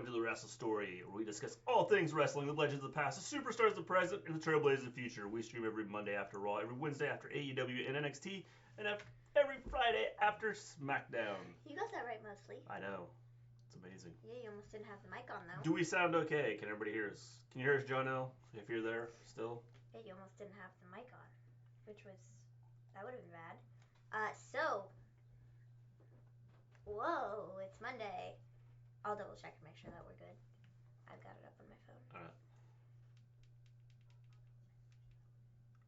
welcome to the Wrestle Story, where we discuss all things wrestling, the legends of the past, the superstars of the present, and the trailblazers of the future. We stream every Monday after Raw, every Wednesday after AEW and NXT, and every Friday after SmackDown. You got that right mostly. I know. It's amazing. Yeah, you almost didn't have the mic on, though. Do we sound okay? Can everybody hear us? Can you hear us, Jono, if you're there still? Yeah, you almost didn't have the mic on, that would have been bad. Whoa, it's Monday. I'll double check and make sure that we're good. I've got it up on my phone. Alright.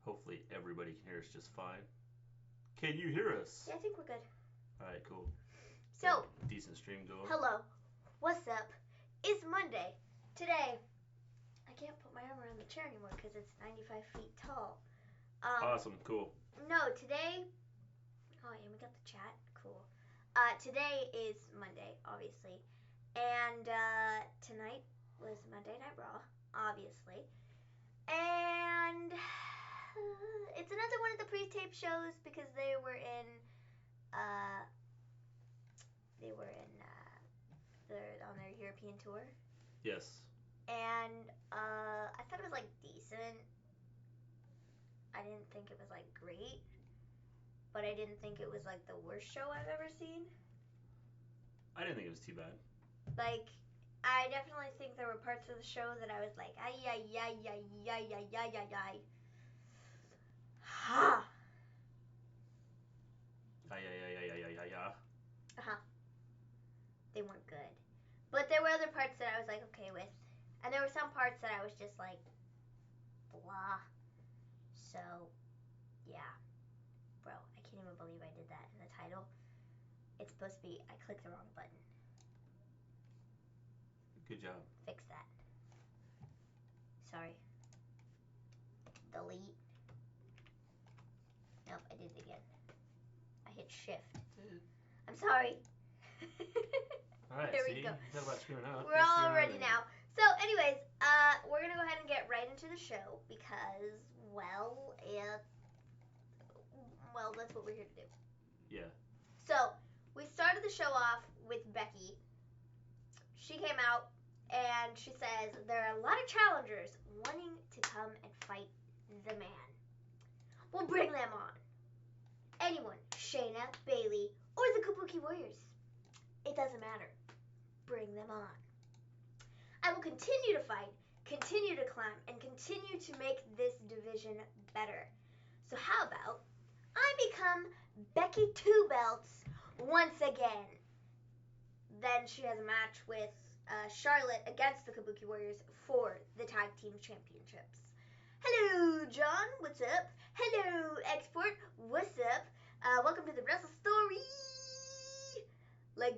Hopefully everybody can hear us just fine. Can you hear us? Yeah, I think we're good. Alright, cool. So, decent stream going. Hello. What's up? It's Monday. Today, I can't put my arm around the chair anymore because it's 95 feet tall. Awesome, cool. No, today... Oh, yeah, we got the chat. Cool. Today is Monday, obviously. And tonight was Monday Night Raw, obviously. And it's another one of the pre-tape shows because they were in they're on their European tour. Yes. And I thought it was like decent. I didn't think it was like great, but I didn't think it was like the worst show I've ever seen. I didn't think it was too bad. Like, I definitely think there were parts of the show that I was like, ay, ay, ay, ay, ay, ay, ay, ay, ay. Ha! Ay, ay, ay, ay, ay, ay, ay, ay. Uh-huh. They weren't good. But there were other parts that I was like, okay with. And there were some parts that I was just like, blah. So, yeah. Bro, I can't even believe I did that in the title. It's supposed to be, I clicked the wrong button. Good job. Fix that. Sorry. Delete. Nope, I did it again. I hit shift. I'm sorry. Alright, there see? we go. Talk about screwing up. We're all ready now. So, anyways, we're going to go ahead and get right into the show because, well, that's what we're here to do. Yeah. So, we started the show off with Becky. She came out and she says there are a lot of challengers wanting to come and fight the man. We'll bring them on. Anyone, Shayna, Bayley, or the Kabuki Warriors. It doesn't matter. Bring them on. I will continue to fight, continue to climb, and continue to make this division better. So how about I become Becky Two Belts once again? Then she has a match with Charlotte against the Kabuki Warriors for the Tag Team Championships. Hello, John. What's up? Hello, Export. What's up? Welcome to the Wrestle Story.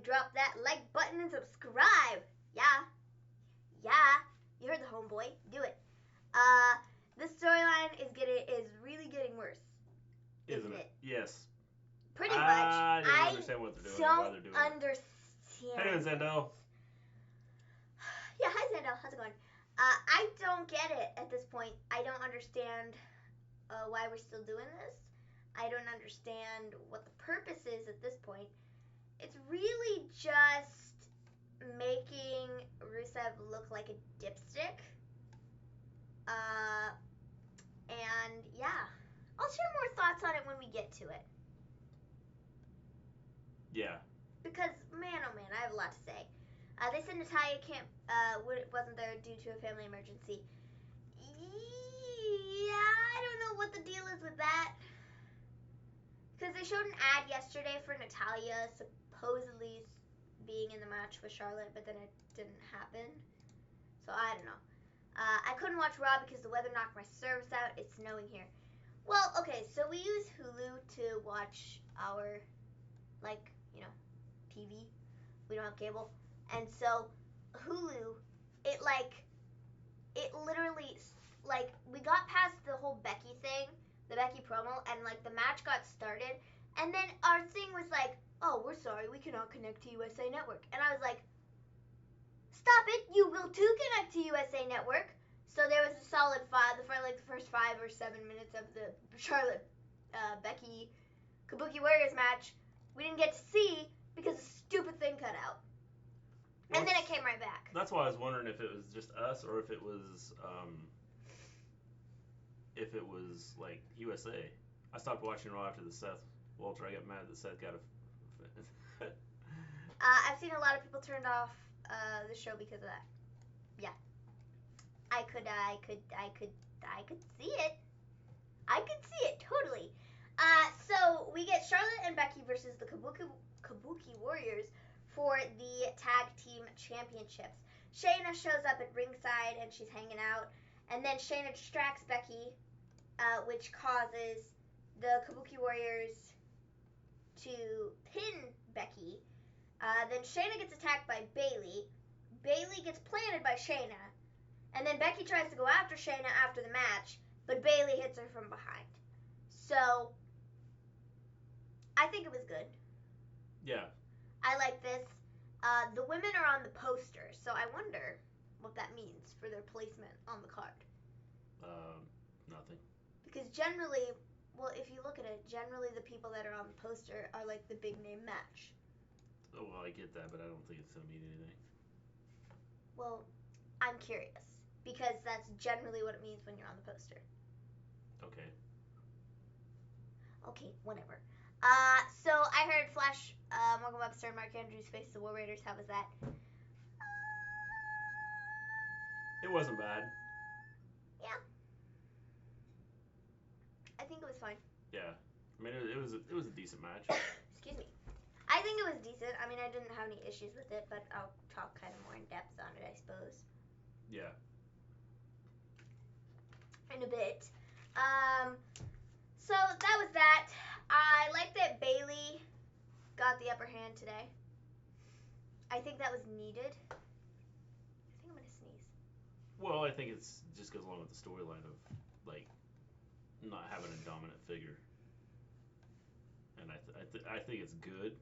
Drop that like button and subscribe. Yeah. You heard the homeboy. Do it. This storyline is really getting worse. Isn't it? Yes. Pretty much. I don't understand what they're doing. Why they're doing it. Understand. Hey, Zendo. Yeah, hi Zendo. How's it going? I don't get it at this point. I don't understand why we're still doing this. I don't understand what the purpose is at this point. It's really just making Rusev look like a dipstick. And yeah, I'll share more thoughts on it when we get to it. Yeah. Because, man, oh man, I have a lot to say. They said Natalya wasn't there due to a family emergency. Yeah, I don't know what the deal is with that. Because they showed an ad yesterday for Natalya supposedly being in the match with Charlotte, but then it didn't happen. So I don't know. I couldn't watch Raw because the weather knocked my service out. It's snowing here. Well, okay, so we use Hulu to watch our, TV. We don't have cable. And so Hulu, it literally, we got past the whole Becky thing, the Becky promo, and, the match got started. And then our thing was like, oh, we're sorry, we cannot connect to USA Network. And I was like, stop it, you will too connect to USA Network. So there was a solid the first 5 or 7 minutes of the Charlotte, Becky, Kabuki Warriors match, we didn't get to see because the stupid thing cut out. And then it came right back. That's why I was wondering if it was just us or if it was like USA. I stopped watching Raw after the Seth Walter. I got mad that Seth got a. I've seen a lot of people turned off the show because of that. Yeah, I could see it. I could see it totally. So we get Charlotte and Becky versus the Kabuki Warriors for the tag team championships. Shayna shows up at ringside and she's hanging out, and then Shayna distracts Becky, which causes the Kabuki Warriors to pin Becky. Then Shayna gets attacked by Bayley. Bayley gets planted by Shayna, and then Becky tries to go after Shayna after the match, but Bayley hits her from behind. So I think it was good. Yeah. I like this. The women are on the poster, so I wonder what that means for their placement on the card. Nothing. Because generally, well, if you look at it, generally the people that are on the poster are like the big name match. Oh, well, I get that, but I don't think it's going to mean anything. Well, I'm curious, because that's generally what it means when you're on the poster. Okay. Okay, whatever. So I heard Flash, Morgan Webster, and Mark Andrews face the War Raiders. How was that? It wasn't bad. Yeah. I think it was fine. Yeah. I mean, it was a decent match. Excuse me. I think it was decent. I mean, I didn't have any issues with it, but I'll talk kind of more in depth on it, I suppose. Yeah. In a bit. So that was that. I like that Bayley got the upper hand today. I think that was needed. I think I'm gonna sneeze. Well, I think it's just goes along with the storyline of like not having a dominant figure, and I think it's good.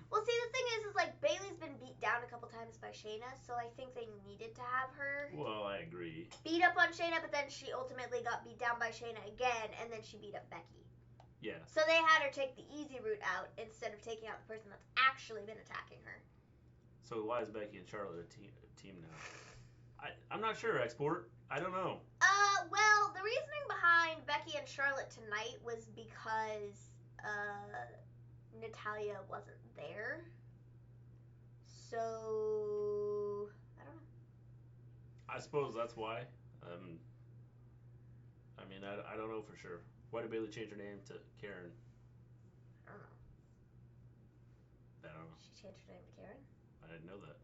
Well, see, the thing is like Bayley's been beat down a couple times by Shayna, so I think they needed to have her. Well, I agree. Beat up on Shayna, but then she ultimately got beat down by Shayna again, and then she beat up Becky. Yeah. So they had her take the easy route out instead of taking out the person that's actually been attacking her. So why is Becky and Charlotte a team now? I'm not sure, Export. I don't know. Well, the reasoning behind Becky and Charlotte tonight was because Natalya wasn't there. So I don't know. I suppose that's why. I mean, I don't know for sure. Why did Bayley change her name to Karen? I don't know. I don't know. She changed her name to Karen? I didn't know that.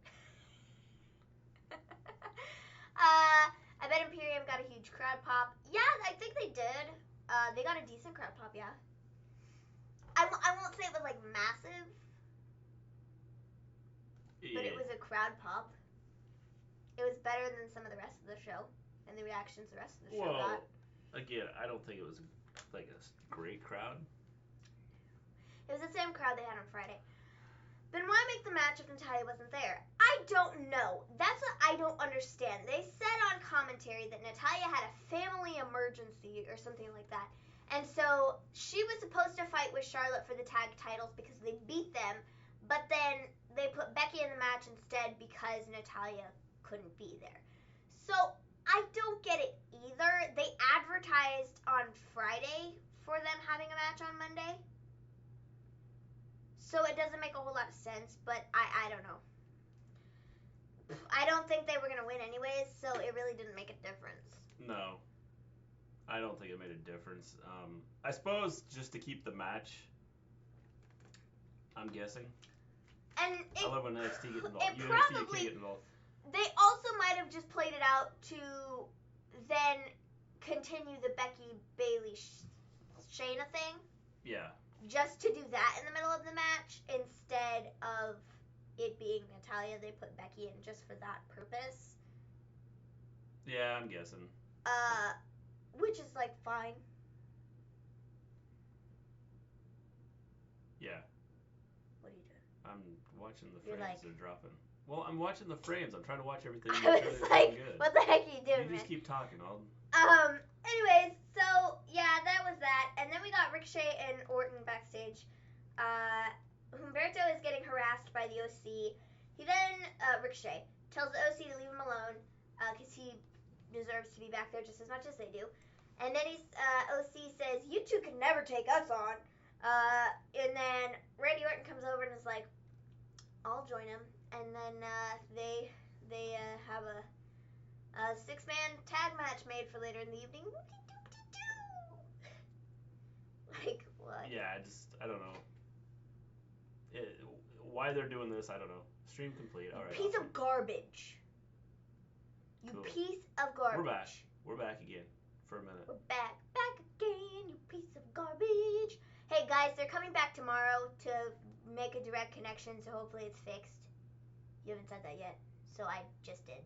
I bet Imperium got a huge crowd pop. Yeah, I think they did. They got a decent crowd pop, yeah. I won't say it was like massive, but it was a crowd pop. It was better than some of the rest of the show and the reactions the rest of the show got. Again, I don't think it was like a great crowd. It was the same crowd they had on Friday. Then why make the match if Natalya wasn't there? I don't know. That's what I don't understand. They said on commentary that Natalya had a family emergency or something like that. And so she was supposed to fight with Charlotte for the tag titles because they beat them, but then they put Becky in the match instead because Natalya couldn't be there. So I don't get it either. They advertised on Friday for them having a match on Monday. So it doesn't make a whole lot of sense, but I don't know. I don't think they were going to win anyways, so it really didn't make a difference. No. I don't think it made a difference. I suppose just to keep the match, I'm guessing. And I love when NXT get involved. It probably, get involved. They also might have just played it out to then continue the Becky Bayley Shayna thing. Yeah. Just to do that in the middle of the match instead of it being Natalya. They put Becky in just for that purpose. Yeah, I'm guessing. Which is like fine. Yeah. What are you doing? I'm watching the You're frames like, they're dropping. Well, I'm watching the frames. I'm trying to watch everything. I was like, good. what the heck are you doing, You just man? keep talking. Anyways, so yeah, that was that. And then we got Ricochet and Orton backstage. Humberto is getting harassed by the OC. He then, Ricochet, tells the OC to leave him alone, because he deserves to be back there just as much as they do. And then OC says, you two can never take us on. And then Randy Orton comes over and is like, I'll join him. And then they have a 6-man tag match made for later in the evening. Like, what? Yeah, I don't know. Why they're doing this, I don't know. Stream complete. All right. Piece of garbage. You cool. Piece of garbage. We're back again for a minute. We're back again, you piece of garbage. Hey guys, they're coming back tomorrow to make a direct connection, so hopefully it's fixed. You haven't said that yet, so I just did.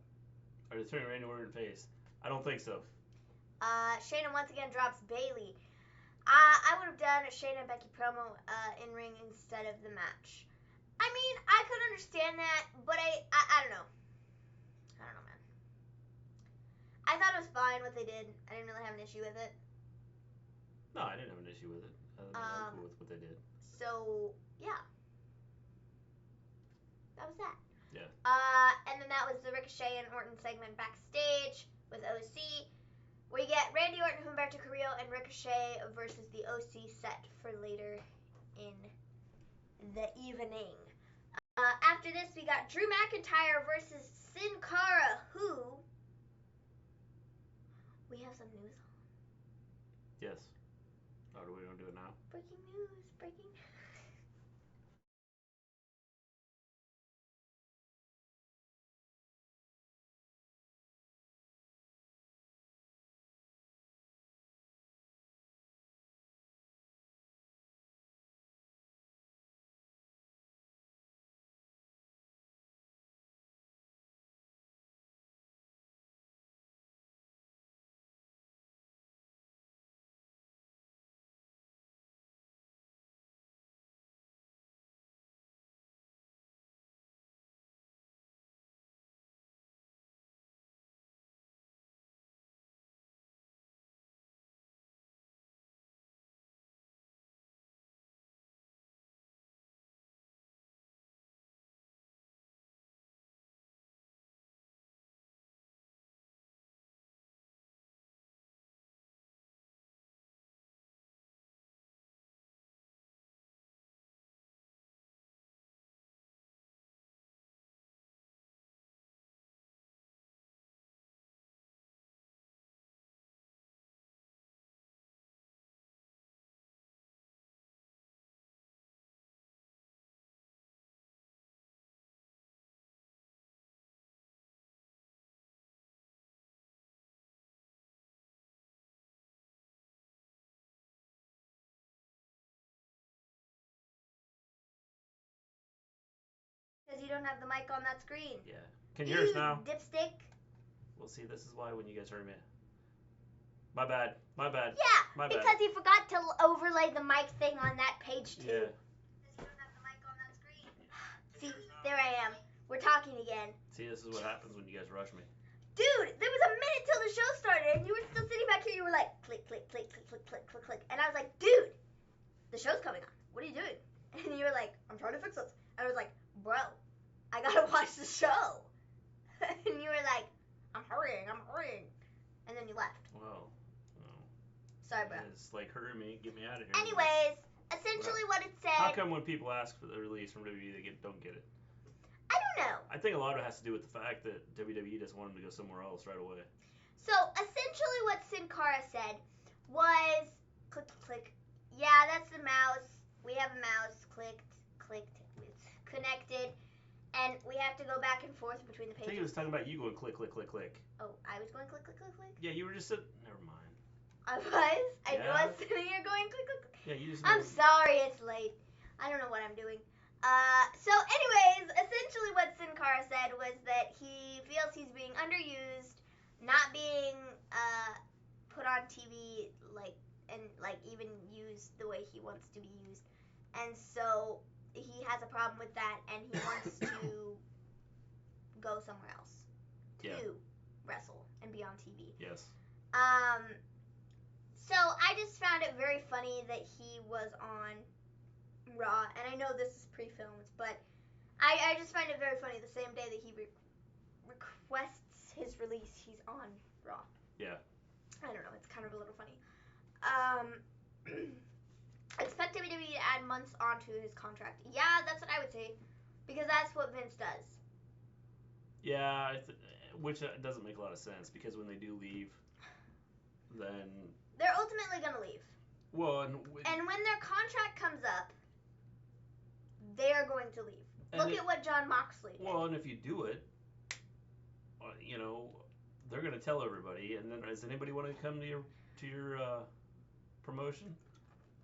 Are they turning Randy Orton face? I don't think so. Shayna once again drops Bayley. I would have done a Shayna and Becky promo in ring instead of the match. I mean, I could understand that, but I don't know. I don't know, man. I thought it was fine what they did. I didn't really have an issue with it. No, I didn't have an issue with it. I'm cool with what they did. So, yeah. That was that. Yeah. And then that was the Ricochet and Orton segment backstage with OC. We get Randy Orton, Humberto Carrillo, and Ricochet versus the OC set for later in the evening. After this, we got Drew McIntyre versus Sin Cara, who we have some news on. Yes. Oh, do we don't do it now? Breaking news, breaking. Because you don't have the mic on that screen. Yeah. Can you hear us now? Dipstick. Well, see, this is why when you guys heard me. My bad. Yeah, because he forgot to overlay the mic thing on that page too. Yeah. Because you don't have the mic on that screen. See, there I am. We're talking again. See, this is what happens when you guys rush me. Dude, there was a minute till the show started, and you were still sitting back here. You were like, click, click, click, click, click, click, click, click. And I was like, dude, the show's coming on. What are you doing? And you were like, I'm trying to fix this. And I was like, bro, I gotta watch the show. And you were like, I'm hurrying. And then you left. Well. Sorry, bro. It's like hurry me, get me out of here. Anyways, essentially what it said. How come when people ask for the release from WWE, they don't get it? I don't know. I think a lot of it has to do with the fact that WWE doesn't want them to go somewhere else right away. So essentially what Sin Cara said was, click, click. Yeah, that's the mouse. We have a mouse. Clicked. It's connected. And we have to go back and forth between the pages. I think he was talking about you going click, click, click, click. Oh, I was going click, click, click, click? Yeah, you were just never mind. I was? I was sitting here going click, click, click. Yeah, you just... I'm sorry it's late. I don't know what I'm doing. So anyways, essentially what Sin Cara said was that he feels he's being underused, not being put on TV and even used the way he wants to be used. And so he has a problem with that, and he wants to go somewhere else to wrestle and be on TV. Yes. So I just found it very funny that he was on Raw, and I know this is pre-filmed, but I just find it very funny. The same day that he requests his release, he's on Raw. Yeah. I don't know. It's kind of a little funny. Expect WWE to add months onto his contract. Yeah, that's what I would say, because that's what Vince does. Yeah, which doesn't make a lot of sense, because when they do leave, then they're ultimately gonna leave. Well, and when their contract comes up, they are going to leave. Look at what Jon Moxley did. Well, and if you do it, you know, they're gonna tell everybody, and then does anybody want to come to your promotion?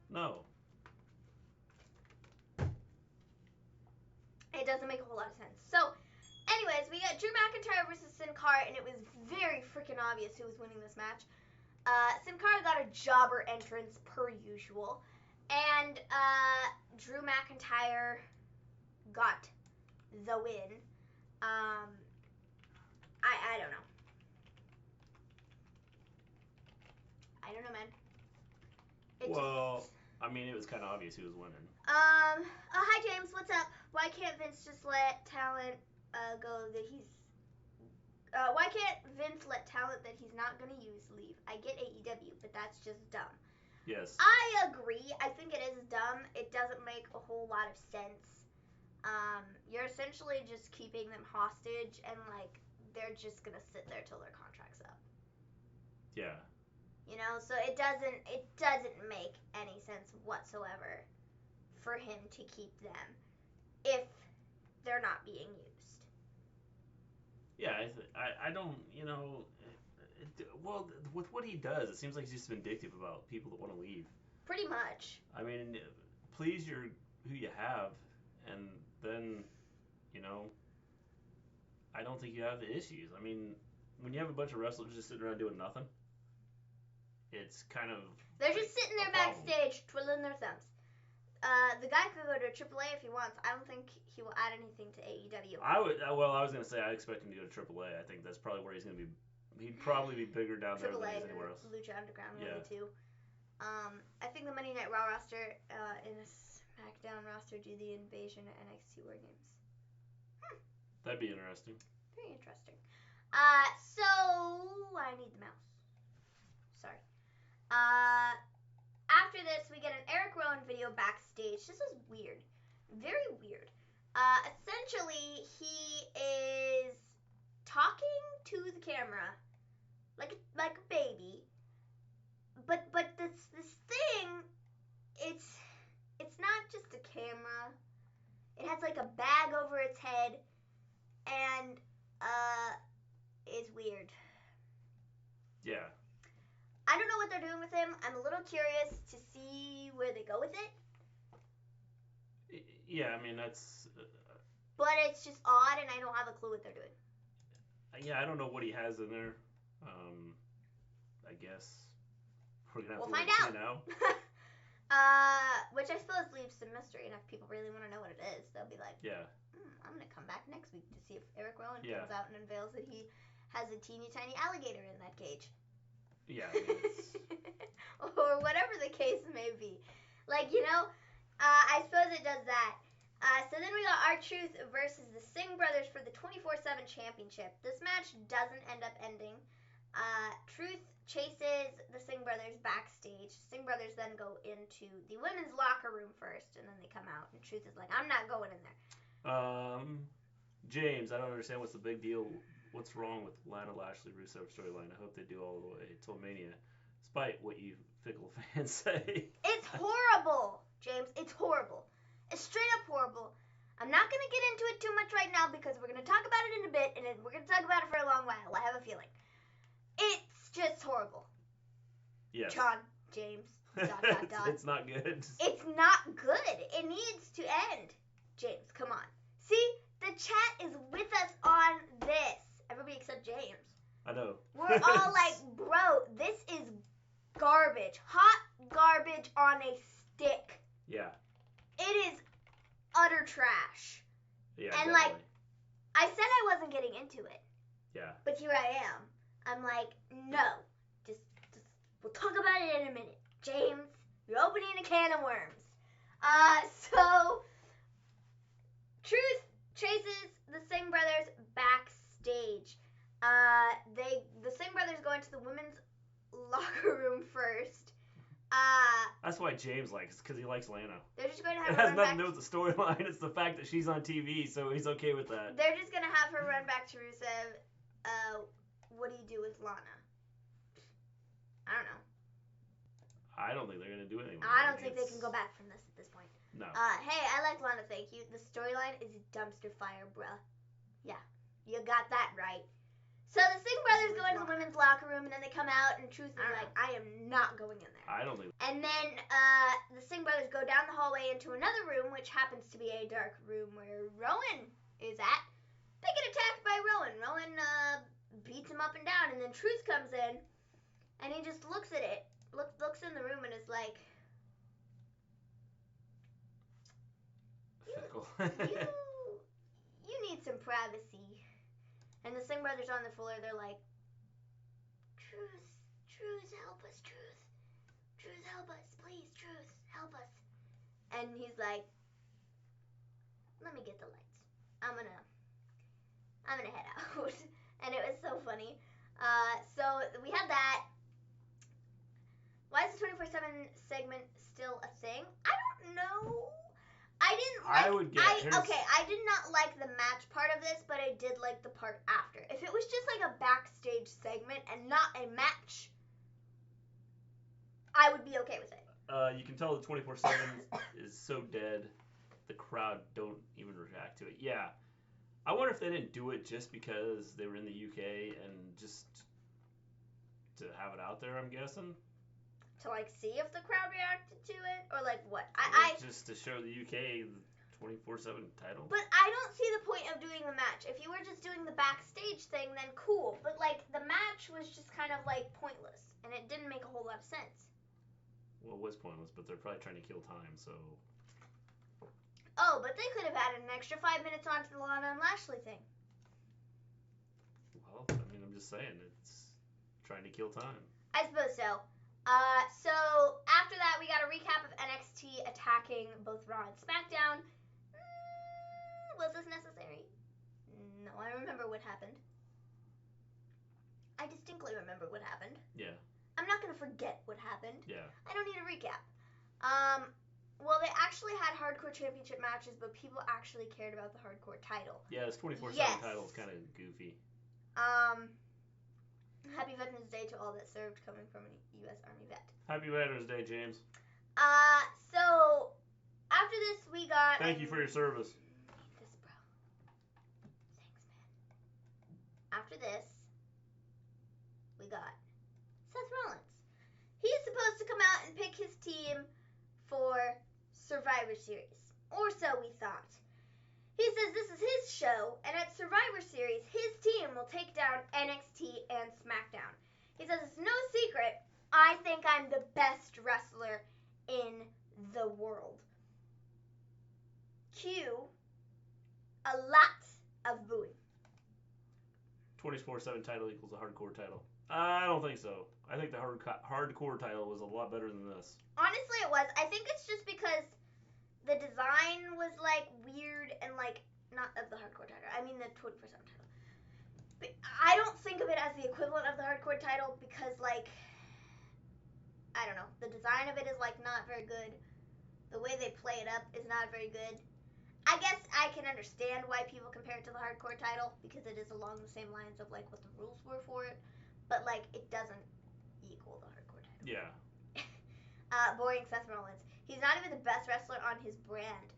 No. It doesn't make a whole lot of sense. So, anyways, we got Drew McIntyre versus Sin Cara, and it was very freaking obvious who was winning this match. Sin Cara got a jobber entrance per usual, and Drew McIntyre got the win. I don't know. I don't know, man. I mean, it was kind of obvious who was winning. Hi James, what's up? Why can't Vince just let talent go that he's why can't Vince let talent that he's not going to use leave? I get AEW, but that's just dumb. Yes. I agree. I think it is dumb. It doesn't make a whole lot of sense. You're essentially just keeping them hostage, and like they're just going to sit there till their contract's up. Yeah. You know, so it doesn't make any sense whatsoever for him to keep them if they're not being used. Yeah, I don't, you know, well, with what he does, it seems like he's just vindictive about people that want to leave. Pretty much. I mean, please who you have, and then, you know, I don't think you have the issues. I mean, when you have a bunch of wrestlers just sitting around doing nothing, it's kind of... They're just sitting there backstage, twiddling their thumbs. The guy could go to AAA if he wants. I don't think he will add anything to AEW. I was going to say I expect him to go to AAA. I think that's probably where he's going to be. He'd probably be bigger down there than he is anywhere else. Lucha Underground, really, too. I think the Monday Night Raw roster and the SmackDown roster do the Invasion at NXT War Games. That'd be interesting. Very interesting. So I need the mouse. Sorry. After this, we get an Eric Rowan video backstage. This is weird. Very weird. Essentially, he is talking to the camera like a baby. But this thing, it's not just a camera. It has like a bag over its head, and is weird. Yeah. I don't know what they're doing with him. I'm a little curious to see where they go with it. Yeah, I mean, that's... but it's just odd, and I don't have a clue what they're doing. Yeah, I don't know what he has in there. I guess we're going to have to find out. See now. Which I suppose leaves some mystery, and if people really want to know what it is, they'll be like, yeah. I'm going to come back next week to see if Eric Rowan comes out and unveils that he has a teeny tiny alligator in that cage. Yeah. I mean, or whatever the case may be. Like, you know, I suppose it does that. So then we got R-Truth versus the Singh Brothers for the 24/7 championship. This match doesn't end up ending. Truth chases the Singh Brothers backstage. Singh Brothers then go into the women's locker room first, and then they come out, and Truth is like, I'm not going in there. James, I don't understand what's the big deal. What's wrong with Lana Lashley Rusev storyline? I hope they do all the way till Mania, despite what you fickle fans say. It's horrible, James. It's horrible. It's straight up horrible. I'm not going to get into it too much right now because we're going to talk about it in a bit, and we're going to talk about it for a long while. I have a feeling. It's just horrible. Yes. John, James, ... It's not good. It's not good. It needs to end. James, come on. See? The chat is with us on this. Everybody except James. I know. We're all like, bro, this is garbage. Hot garbage on a stick. Yeah. It is utter trash. Yeah, and definitely. like, I said I wasn't getting into it. Yeah. But here I am. I'm like, no. Just we'll talk about it in a minute. James, you're opening a can of worms. So, Truth chases the Singh brothers backstage. The Singh brothers go into the women's locker room first. That's why James likes, because he likes Lana. They're just going to have It her has run nothing back. to do with the storyline. It's the fact that she's on TV, so he's okay with that. They're just going to have her run back to Rusev. What do you do with Lana? I don't know. I don't think they're going to do anything. I don't think they can go back from this at this point. No. Hey, I like Lana, thank you. The storyline is dumpster fire, bruh. Yeah, you got that right. So the Singh brothers go into the women's locker room, and then they come out, and Truth is like, I am not going in there. I don't think. And then the Singh brothers go down the hallway into another room, which happens to be a dark room where Rowan is at. They get attacked by Rowan. Rowan beats him up and down, and then Truth comes in, and he just looks at it, looks in the room, and is like, you need some privacy. And the Singh brothers on the floor, they're like, Truth, help us, Truth. Truth, help us, please, Truth, help us. And he's like, let me get the lights. I'm gonna head out. And it was so funny. So we had that. Why is the 24/7 segment still a thing? I don't know. I did not like the match part of this, but I did like the part after. If it was just like a backstage segment and not a match, I would be okay with it. You can tell the 24/7 is so dead, the crowd don't even react to it. Yeah. I wonder if they didn't do it just because they were in the UK and just to have it out there, I'm guessing. To like see if the crowd reacted to it, or like what? Just to show the UK the 24/7 title. But I don't see the point of doing the match. If you were just doing the backstage thing, then cool. But like the match was just kind of like pointless, and it didn't make a whole lot of sense. Well, it was pointless, but they're probably trying to kill time, so. Oh, but they could have added an extra 5 minutes onto the Lana and Lashley thing. Well, I mean, I'm just saying, it's trying to kill time. I suppose so. So after that, we got a recap of NXT attacking both Raw and SmackDown. Was this necessary? No, I remember what happened. I distinctly remember what happened. Yeah. I'm not going to forget what happened. Yeah. I don't need a recap. Well, they actually had hardcore championship matches, but people actually cared about the hardcore title. Yeah, this 24/7 title is kind of goofy. Happy Veterans Day to all that served, coming from a U.S. Army vet. Happy Veterans Day, James. So after this, we got. Thank you for your service. This, bro. Thanks, man. After this, we got Seth Rollins. He's supposed to come out and pick his team for Survivor Series, or so we thought. He says this is his show, and at Survivor Series, his team will take down NXT and SmackDown. He says it's no secret, I think I'm the best wrestler in the world. Cue a lot of booing. 24/7 title equals a hardcore title. I don't think so. I think the hardcore title was a lot better than this. Honestly, it was. I think it's just because the design was like weird and like not of the hardcore title. I mean the 24/7 title. But I don't think of it as the equivalent of the hardcore title because like I don't know. The design of it is like not very good. The way they play it up is not very good. I guess I can understand why people compare it to the hardcore title because it is along the same lines of like what the rules were for it, but like it doesn't equal the hardcore title. Yeah. Boring Seth Rollins. He's not even the best wrestler on his brand.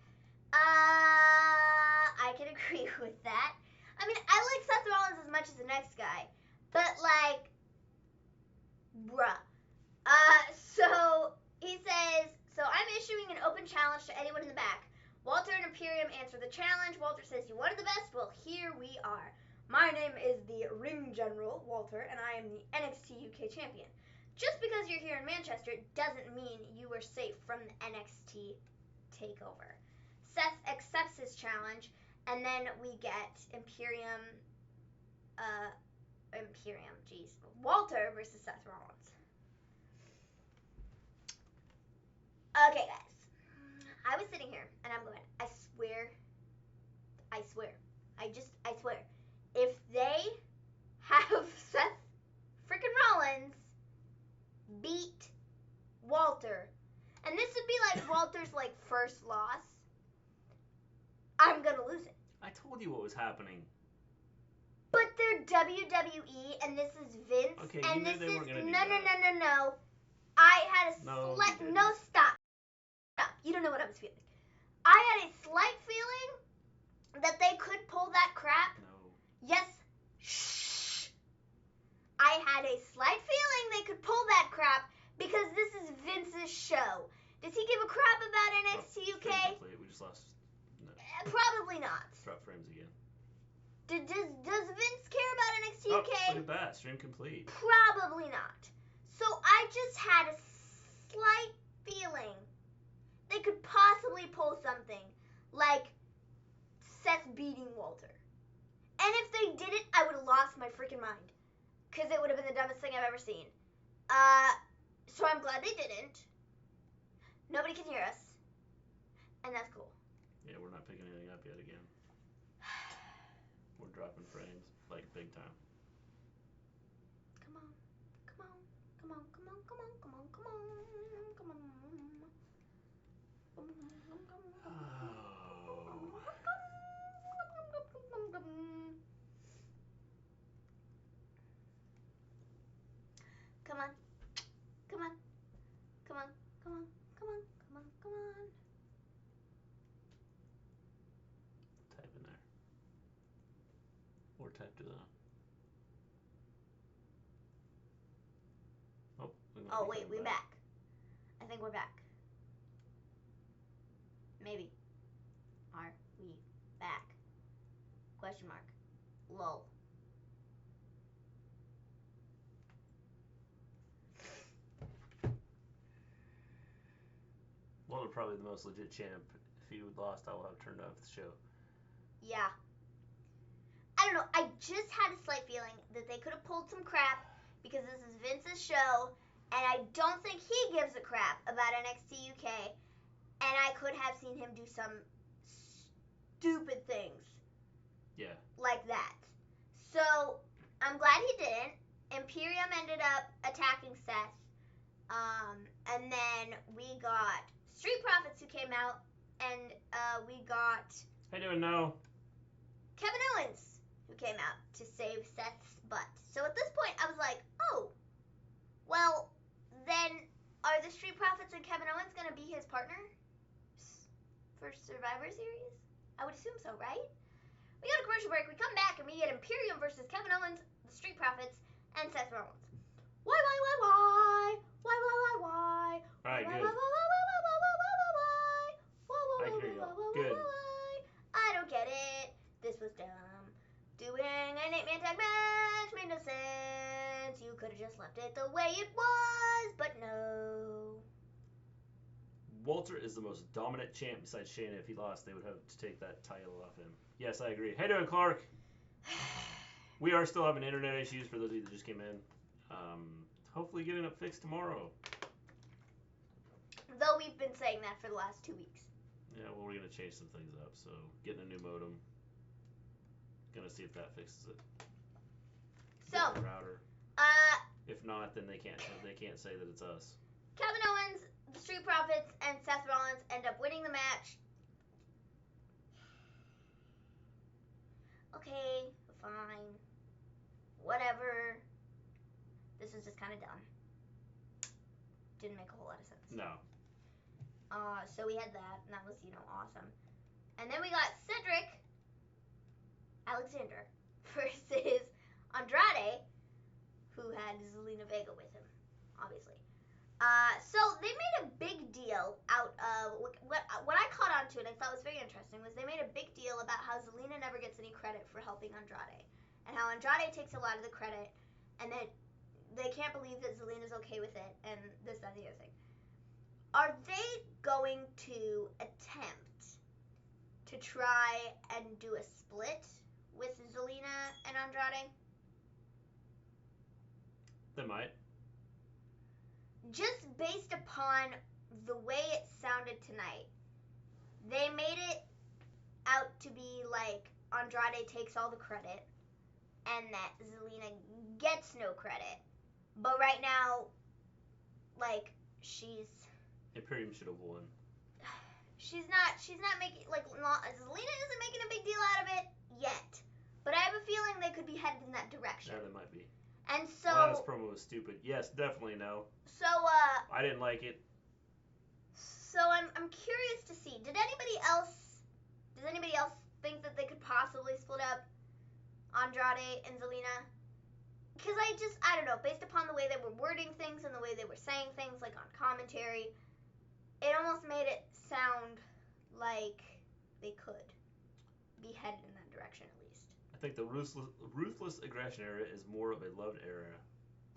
I can agree with that. I mean, I like Seth Rollins as much as the next guy, but like, bruh. So he says, so I'm issuing an open challenge to anyone in the back. Walter and Imperium answer the challenge. Walter says, you wanted the best? Well, here we are. My name is the Ring General, Walter, and I am the NXT UK Champion. Just because you're here in Manchester doesn't mean you were safe from the NXT takeover. Seth accepts his challenge, and then we get Walter versus Seth Rollins. Okay, guys. I was sitting here, and I'm going, I swear I swear. I swear. If they have Seth freaking Rollins beat Walter, and this would be like Walter's like first loss, I'm gonna lose it. I told you what was happening. But they're WWE, and this is Vince. Okay, and you knew this they is weren't gonna do no, that. no. I had a No, slight you didn't. no stop. You don't know what I was feeling. I had a slight feeling that they could pull that crap. No. Yes. Shh. I had a slight feeling they could pull that crap because this is Vince's show. Does he give a crap about NXT UK? We just lost. No. Probably not. Drop frames again. Does Vince care about NXT UK? Look at that. Stream complete. Probably not. So I just had a slight feeling they could possibly pull something like Seth beating Walter. And if they did it, I would have lost my freaking mind. Because it would have been the dumbest thing I've ever seen. So I'm glad they didn't. Nobody can hear us. And that's cool. Yeah, we're not picking anything up yet again. We're dropping frames, like big time. Come on. Come on. Come on. Come on. Come on. Come on. Come on. Come on. Come on. Come on. Come on. Come on. Come on. Come on. Come on. Type in there. Or type to the. Oh, wait, we're back. I think we're back. Maybe. Are we back? Question mark. Lol. Walter probably the most legit champ. If he would lost, I would have turned off the show. Yeah. I don't know. I just had a slight feeling that they could have pulled some crap because this is Vince's show, and I don't think he gives a crap about NXT UK, and I could have seen him do some stupid things. Yeah. Like that. So, I'm glad he didn't. Imperium ended up attacking Seth. And then we got Street Profits who came out, and we got... How you doing now? Kevin Owens who came out to save Seth's butt. So at this point, I was like, oh, well, then are the Street Profits and Kevin Owens going to be his partner for Survivor Series? I would assume so, right? We go to commercial break, we come back, and we get Imperium versus Kevin Owens, the Street Profits, and Seth Rollins. Why? Alright, good. I hear you. Good. I don't get it. This was dumb. Doing an 8-man tag match made no sense. You could have just left it the way it was, but no. Walter is the most dominant champ besides Shayna. If he lost, they would have to take that title off him. Yes, I agree. How you doing, Clark? We are still having internet issues for those of you that just came in. Hopefully getting it fixed tomorrow. Though we've been saying that for the last 2 weeks. Yeah, well, we're going to change some things up. So, getting a new modem. Going to see if that fixes it. So, router. If not, then they can't say that it's us. Kevin Owens, the Street Profits, and Seth Rollins end up winning the match. Okay, fine. Whatever. This was just kind of dumb. Didn't make a whole lot of sense. No. So we had that, and that was, awesome. And then we got Cedric Alexander versus Andrade, who had Zelina Vega with him, obviously. So they made a big deal out of what I caught on to and I thought was very interesting was they made a big deal about how Zelina never gets any credit for helping Andrade, and how Andrade takes a lot of the credit, and that they can't believe that Zelina's okay with it, and this, that, and the other thing. Are they going to attempt to try and do a split with Zelina and Andrade? They might. Just based upon the way it sounded tonight, they made it out to be like Andrade takes all the credit and that Zelina gets no credit. But right now, like, Imperium should have won. She's not making, like, Zelina isn't making a big deal out of it yet. But I have a feeling they could be headed in that direction. Yeah, they might be. And so... Lana's promo was stupid. Yes, definitely no. So, I didn't like it. So I'm curious to see. Does anybody else think that they could possibly split up Andrade and Zelina? Because I don't know, based upon the way they were wording things and the way they were saying things, like on commentary, it almost made it sound like they could be headed in that direction at least. I think the ruthless aggression era is more of a loved era.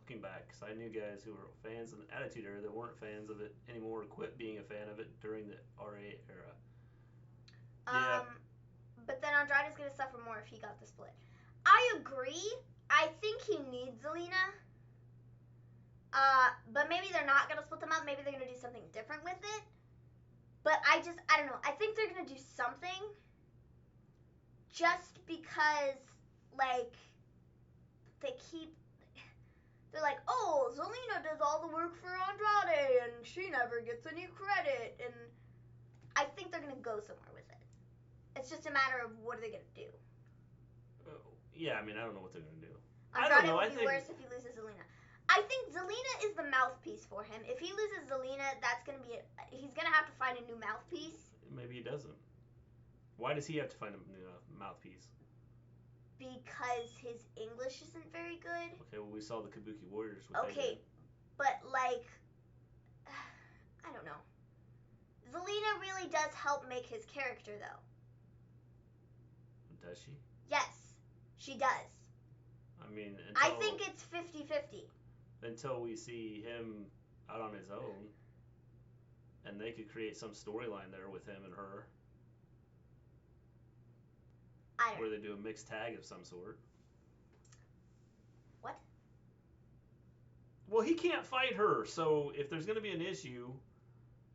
Looking back, because I knew guys who were fans of the Attitude Era that weren't fans of it anymore, quit being a fan of it during the RA era. Yeah. But then Andrade's going to suffer more if he got the split. I agree. I think he needs Zelina. But maybe they're not going to split them up. Maybe they're going to do something different with it. But I don't know. I think they're going to do something just because, like, they're like, oh, Zelina does all the work for Andrade and she never gets any credit. And I think they're going to go somewhere with it. It's just a matter of what are they going to do. Yeah, I mean, I don't know what they're going to do. Andrade would be worse if he loses Zelina. I think Zelina is the mouthpiece for him. If he loses Zelina, he's going to have to find a new mouthpiece. Maybe he doesn't. Why does he have to find a new mouthpiece? Because his English isn't very good. Okay, well, we saw the Kabuki Warriors. Okay, but, like, I don't know. Zelina really does help make his character, though. Does she? Yes, she does. I mean, I think it's 50-50. Until we see him out on his own, and they could create some storyline there with him and her. Where they do a mixed tag of some sort. What? Well, he can't fight her, so if there's going to be an issue,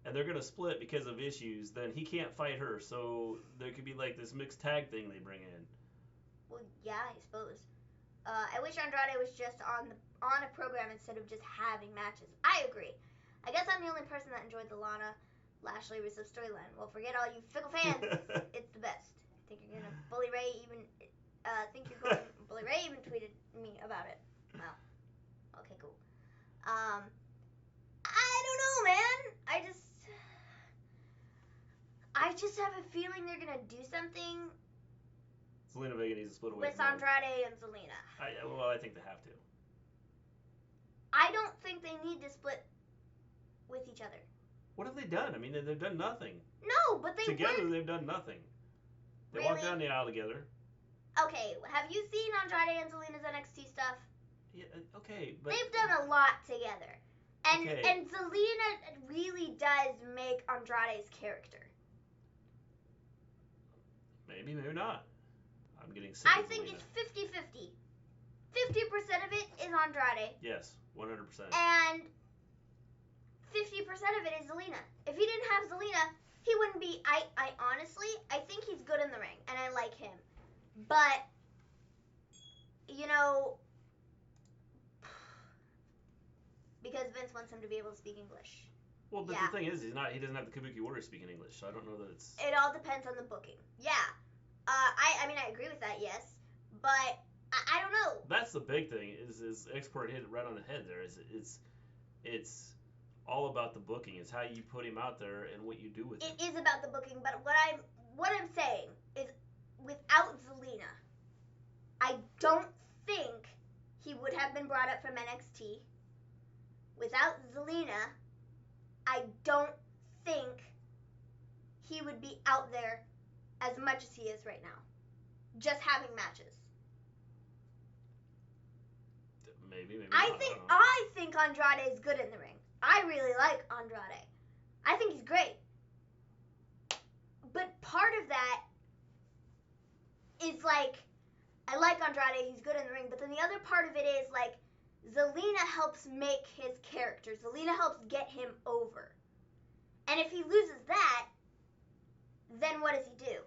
and they're going to split because of issues, then he can't fight her, so there could be like this mixed tag thing they bring in. Well, yeah, I suppose. I wish Andrade was just on a program instead of just having matches. I agree. I guess I'm the only person that enjoyed the Lana Lashley Rusev storyline. Well, forget all you fickle fans. It's the best. I think you're gonna Bully Ray even. Bully Ray even tweeted me about it. Wow. Okay, cool. I don't know, man. I just have a feeling they're gonna do something. Zelina Vega needs to split away with Andrade and Zelina. I think they have to. I don't think they need to split with each other. What have they done? I mean, they've done nothing. No, but they've done nothing. They walked down the aisle together. Okay, have you seen Andrade and Zelina's NXT stuff? Yeah, okay, but they've done a lot together. And Zelina really does make Andrade's character. Maybe not. I'm getting sick of think Zelina. It's 50-50. 50% of it is Andrade. Yes, 100%. And 50% of it is Zelina. If he didn't have Zelina, he wouldn't be. I honestly, I think he's good in the ring, and I like him. But, you know, because Vince wants him to be able to speak English. Well, but the thing is, he doesn't have the Kabuki Warriors speaking English, so I don't know that it's... It all depends on the booking. Yeah. I mean, I agree with that, yes. But, I don't know. That's the big thing, is Export hit it right on the head there. It's all about the booking. It's how you put him out there and what you do with him. It is about the booking, but what I'm saying is, without Zelina, I don't think he would have been brought up from NXT. Without Zelina, I don't think he would be out there as much as he is right now. Just having matches. Maybe I think Andrade is good in the ring. I really like Andrade. I think he's great. But part of that is like, I like Andrade, he's good in the ring, but then the other part of it is like, Zelina helps make his character. Zelina helps get him over. And if he loses that, then what does he do?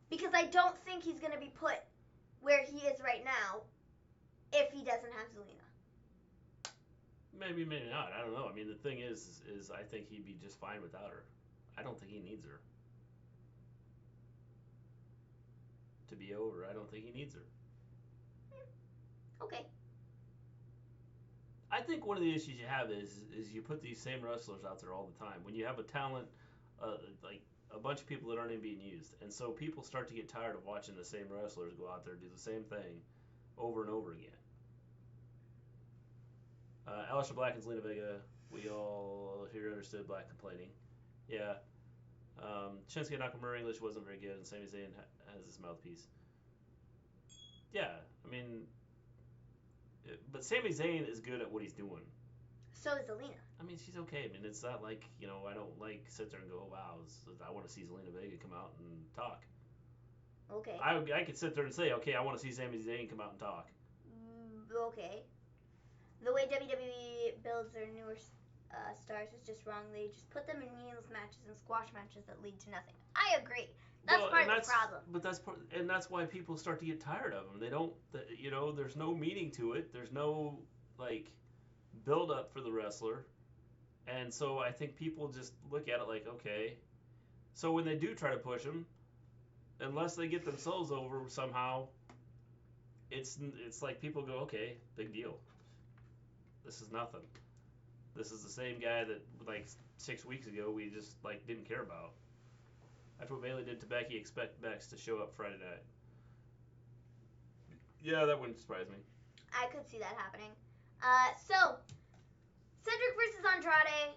Because I don't think he's going to be put where he is right now if he doesn't have Zelina. Maybe, maybe not. I don't know. I mean, the thing is I think he'd be just fine without her. I don't think he needs her. To be over, I don't think he needs her. Okay. I think one of the issues you have is you put these same wrestlers out there all the time. When you have a talent, like a bunch of people that aren't even being used, and so people start to get tired of watching the same wrestlers go out there and do the same thing over and over again. Aleister Black and Zelina Vega, we all here understood Black complaining. Yeah. Shinsuke Nakamura English wasn't very good, and Sami Zayn has his mouthpiece. Yeah, I mean, but Sami Zayn is good at what he's doing. So is Zelina. I mean, she's okay. I mean, it's not like, I don't like sit there and go, wow, I want to see Zelina Vega come out and talk. Okay. I could sit there and say, okay, I want to see Sami Zayn come out and talk. Okay. The way WWE builds their newer stars is just wrong. They just put them in meaningless matches and squash matches that lead to nothing. I agree. That's part of the problem. But that's why people start to get tired of them. They don't, there's no meaning to it. There's no, build up for the wrestler. And so I think people just look at it like, okay. So when they do try to push them, unless they get themselves over somehow, it's like people go, okay, big deal. This is nothing. This is the same guy that 6 weeks ago we just didn't care about. After what Bayley did to Becky, expect Bex to show up Friday night. Yeah, that wouldn't surprise me. I could see that happening. So Cedric versus Andrade.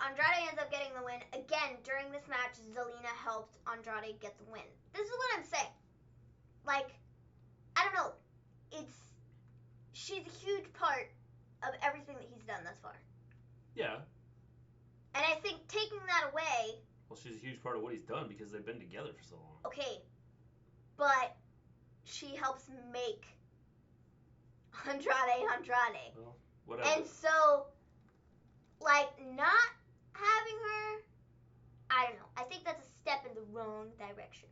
Andrade ends up getting the win. Again, during this match, Zelina helped Andrade get the win. This is what I'm saying. I don't know. She's a huge part of everything that he's done thus far. Yeah. And I think taking that away... Well, she's a huge part of what he's done because they've been together for so long. Okay. But she helps make Andrade. Well, whatever. And so, not having her, I don't know. I think that's a step in the wrong direction.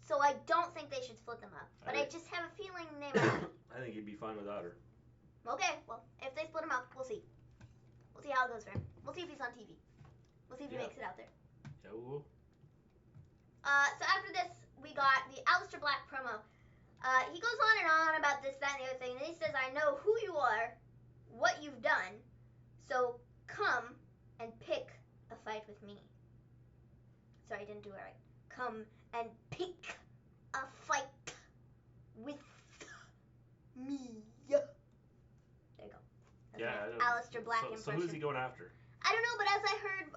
So I don't think they should split them up. But I just have a feeling they might be. I think he'd be fine without her. Okay, well, if they split him up, we'll see. We'll see how it goes for him. We'll see if he's on TV. We'll see if he makes it out there. Yeah, we will. So after this, we got the Aleister Black promo. He goes on and on about this, that, and the other thing, and he says, I know who you are, what you've done, so come and pick a fight with me. Sorry, I didn't do it right. Come and pick a fight with me. There you go. That's my Aleister Black impression. So who's he going after? I don't know, but as I heard,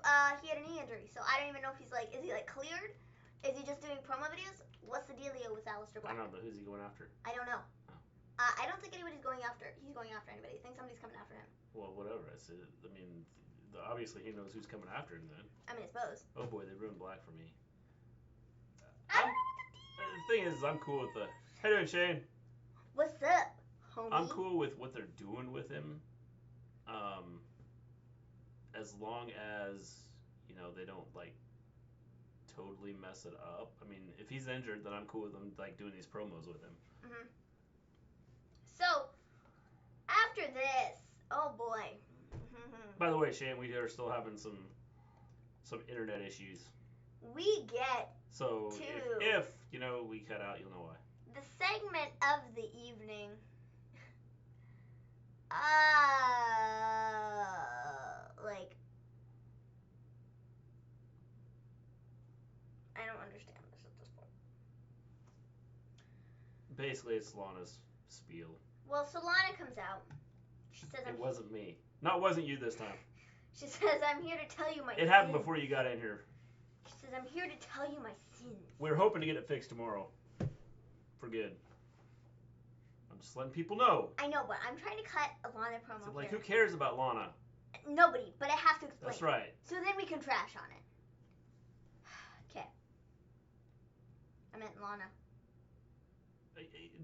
he had a knee injury, so I don't even know if he's is he cleared? Is he just doing promo videos? What's the dealio with Aleister Black? I don't know, but who's he going after? I don't know. Oh. I don't think he's going after anybody. I think somebody's coming after him. Well, whatever. Obviously he knows who's coming after him then. I suppose. Oh boy, they ruined Black for me. I don't know what the thing is, I'm cool with the... How you doing, Shane? What's up, homie? I'm cool with what they're doing with him. As long as, they don't, totally mess it up. I mean, if he's injured, then I'm cool with them, doing these promos with him. Mm-hmm. So, after this, oh boy. By the way, Shane, we are still having some internet issues. We get So, if we cut out, you'll know why. The segment of the evening. I don't understand this at this point. Basically, it's Lana's spiel. Well, Solana comes out. She says, It wasn't me. No, it wasn't you this time. She says, I'm here to tell you my sins. It happened before you got in here. She says, I'm here to tell you my sins. We're hoping to get it fixed tomorrow. For good. I'm just letting people know. I know, but I'm trying to cut a Lana promo So, here. who cares about Lana? Nobody, but I have to explain. That's right. So then we can trash on it. Okay. I meant Lana.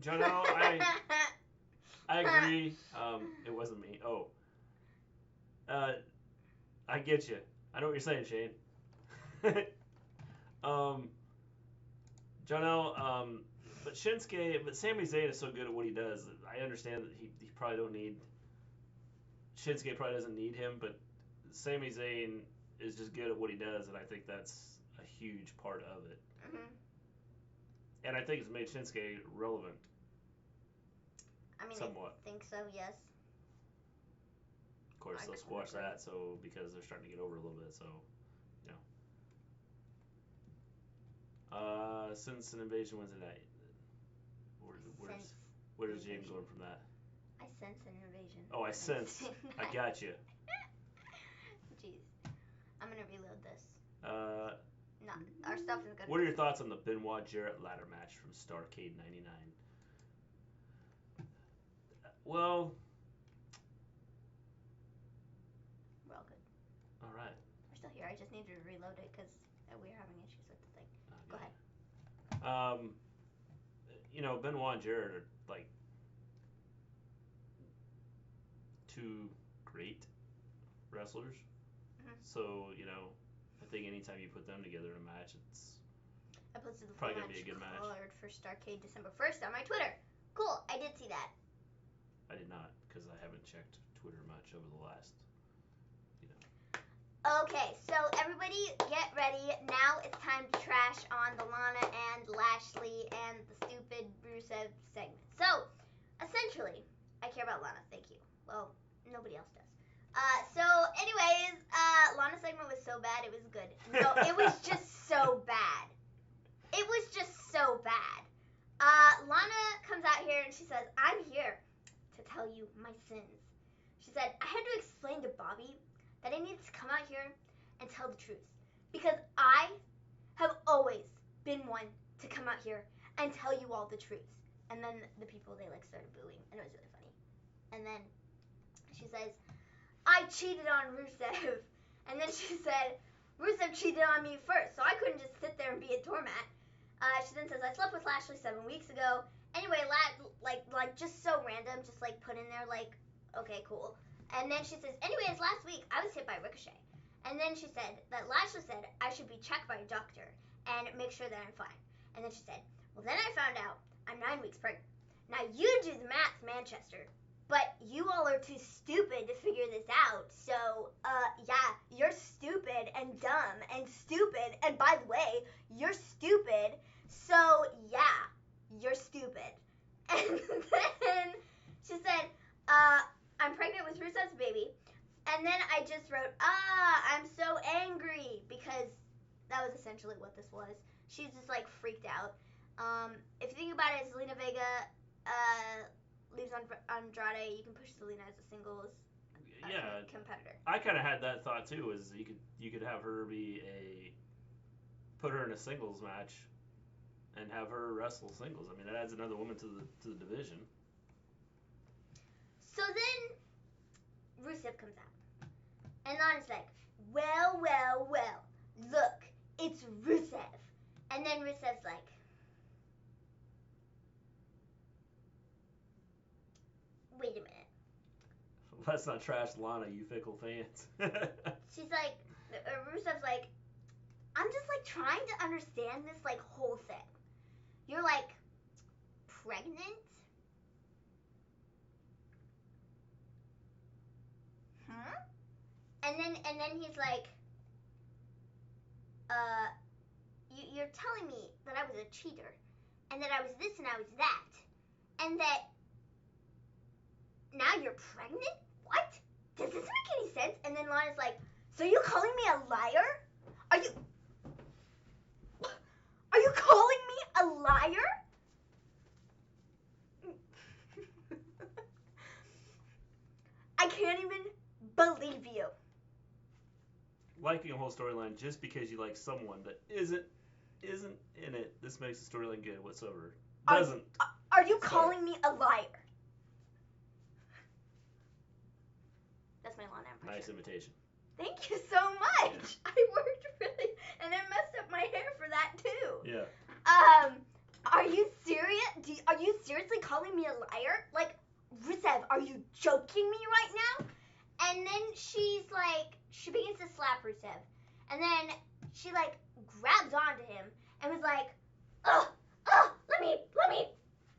Janelle, I agree. It wasn't me. Oh. I get you. I know what you're saying, Shane. Jonelle, but Sami Zayn is so good at what he does. I understand that he probably don't need Shinsuke probably doesn't need him, but Sami Zayn is just good at what he does, and I think that's a huge part of it. Mhm. And I think it's made Shinsuke relevant. I mean, somewhat. I think so. Yes. Of course, they'll squash that, so because they're starting to get over a little bit. So, you know. Since an invasion Wednesday night, where's James going from that? I sense an invasion. Oh, I sense. I got you. Jeez, I'm gonna reload this. No, our stuff is good. What are your thoughts on the Benoit Jarrett ladder match from Starrcade '99? Well, we're all good. All right. We're still here. I just need to reload it because we were having issues with the thing. Go ahead. You know, Benoit and Jarrett are like two great wrestlers. Mm-hmm. So, you know, I think anytime you put them together in a match, it's I posted the probably going to be a good match. Colored for Starrcade December 1st on my Twitter. Cool, I did see that. I did not, because I haven't checked Twitter much over the last, Okay, so everybody get ready. Now it's time to trash on the Lana and Lashley and the stupid Rusev segment. So, essentially, I care about Lana, thank you. Well, nobody else does. So, anyways, Lana's segment was so bad, it was good. No, it was just so bad. It was just so bad. Lana comes out here and she says, I'm here to tell you my sins. She said, I had to explain to Bobby that I needed to come out here and tell the truth. Because I have always been one to come out here and tell you all the truth. And then the people, they like started booing, and it was really funny. And then she says, I cheated on Rusev. And then she said, Rusev cheated on me first, so I couldn't just sit there and be a doormat. She then says, I slept with Lashley 7 weeks ago. Anyway, like just so random, just like put in there like, okay, cool. And then she says, anyways, last week I was hit by Ricochet. And then she said that Lashley said I should be checked by a doctor and make sure that I'm fine. And then she said, well, then I found out I'm 9 weeks pregnant. Now you do the math, Manchester, but you all are too stupid to figure this out. So, yeah, you're stupid and dumb and stupid. And by the way, you're stupid. So, yeah, you're stupid. And then she said, I'm pregnant with Rusev's baby. And then I just wrote, I'm so angry, because that was essentially what this was. She's just like freaked out. If you think about it, Zelina Vega leaves Andrade. You can push Zelina as a singles competitor. I kind of had that thought too. Is you could have her put her in a singles match, and have her wrestle singles. I mean, that adds another woman to the division. So then Rusev comes out, and Lana's like, well, well, well, look, it's Rusev. And then Rusev's like, wait a minute. Let's not trash Lana, you fickle fans. She's like, Rusev's like, I'm just like trying to understand this like whole thing. You're like pregnant? Huh? And then he's like, you're telling me that I was a cheater, and that I was this and I was that, and that now you're pregnant? What? Does this make any sense? And then Lana's like, so you're calling me a liar? Are you calling me a liar? I can't even believe you. Liking a whole storyline just because you like someone that isn't in it, this makes the storyline good whatsoever. Doesn't. Are you calling me a liar? That's my Lana impression. Nice imitation. Thank you so much. Yeah. I worked really, and I messed up my hair for that too. Yeah. Are you serious? Are you seriously calling me a liar? Like, Rusev, are you joking me right now? And then she's like, she begins to slap Rusev, and then she like grabs onto him and was like, let me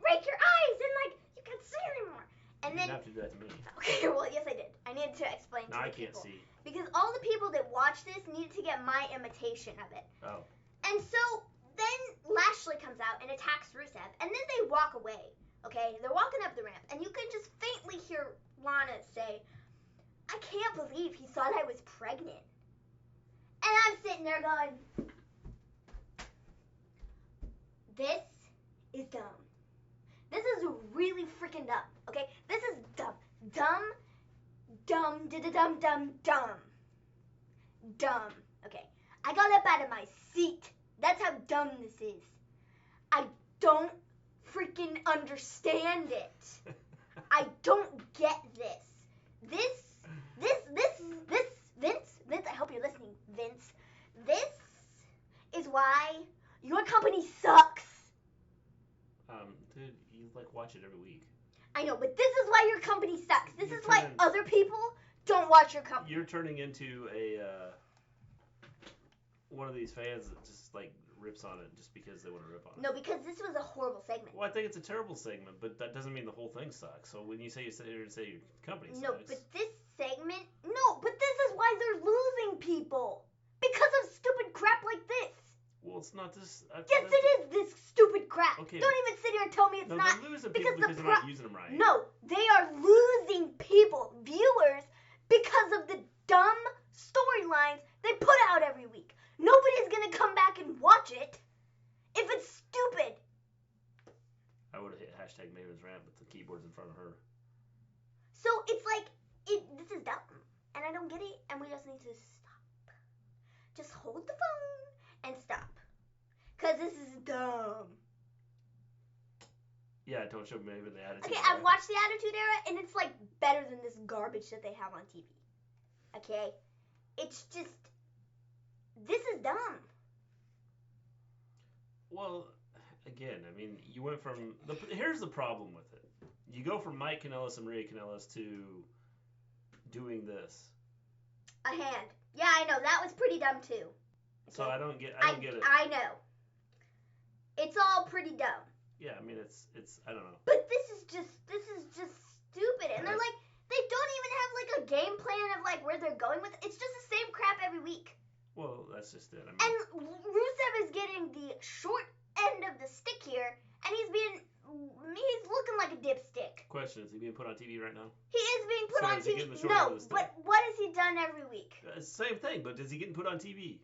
rake your eyes and like you can't see anymore. And you then didn't have to do that to me. okay, well yes I did. I needed to explain to Now the I can't people see. because all the people that watch this needed to get my imitation of it. Oh. And so then Lashley comes out and attacks Rusev, and then they walk away. Okay, they're walking up the ramp, and you can just faintly hear Lana say, "I can't believe he thought I was pregnant." And I'm sitting there going, this is dumb. This is really freaking dumb, okay? This is dumb. Dumb, okay? I got up out of my seat. That's how dumb this is. I don't freaking understand it. I don't get this. Vince, I hope you're listening, Vince. This is why your company sucks. Dude, you like watch it every week. I know, but this is why your company sucks. This You're is why other people don't watch your company. You're turning into a one of these fans that just like rips on it just because they want to rip on it. No, because this was a horrible segment. Well, I think it's a terrible segment, but that doesn't mean the whole thing sucks. So when you sit here and say your company sucks. No, but this segment, this is why they're losing people. Because of stupid crap like this. Well, it's not this. Yes, it is this stupid crap. Okay. Don't even sit here and tell me it's not. They're losing people because they're not using them right. No, they are losing people, viewers, because of the dumb storylines they put out every week. Nobody's going to come back and watch it if it's stupid. I would have hit hashtag Maven's rant, but the keyboard's in front of her. So it's like, this is dumb, and I don't get it, and we just need to stop. Just hold the phone and stop. Because this is dumb. Yeah, don't show Maven the Attitude Okay, Era. I've watched the Attitude Era, and it's like better than this garbage that they have on TV. Okay? It's just, this is dumb. Well, again, I mean, you went from, here's the problem with it. You go from Mike Kanellis and Maria Kanellis to doing this. A hand. Yeah, I know, that was pretty dumb too. Okay? So I don't get it. I know. It's all pretty dumb. Yeah, I mean, it's I don't know. But this is just stupid. And they're like, they don't even have like a game plan of like where they're going with it. It's just the same crap every week. Well, that's just it. I mean, and Rusev is getting the short end of the stick here, and he's looking like a dipstick. Question, is he being put on TV right now? He is being put on TV. No, but what has he done every week? Same thing, but is he getting put on TV?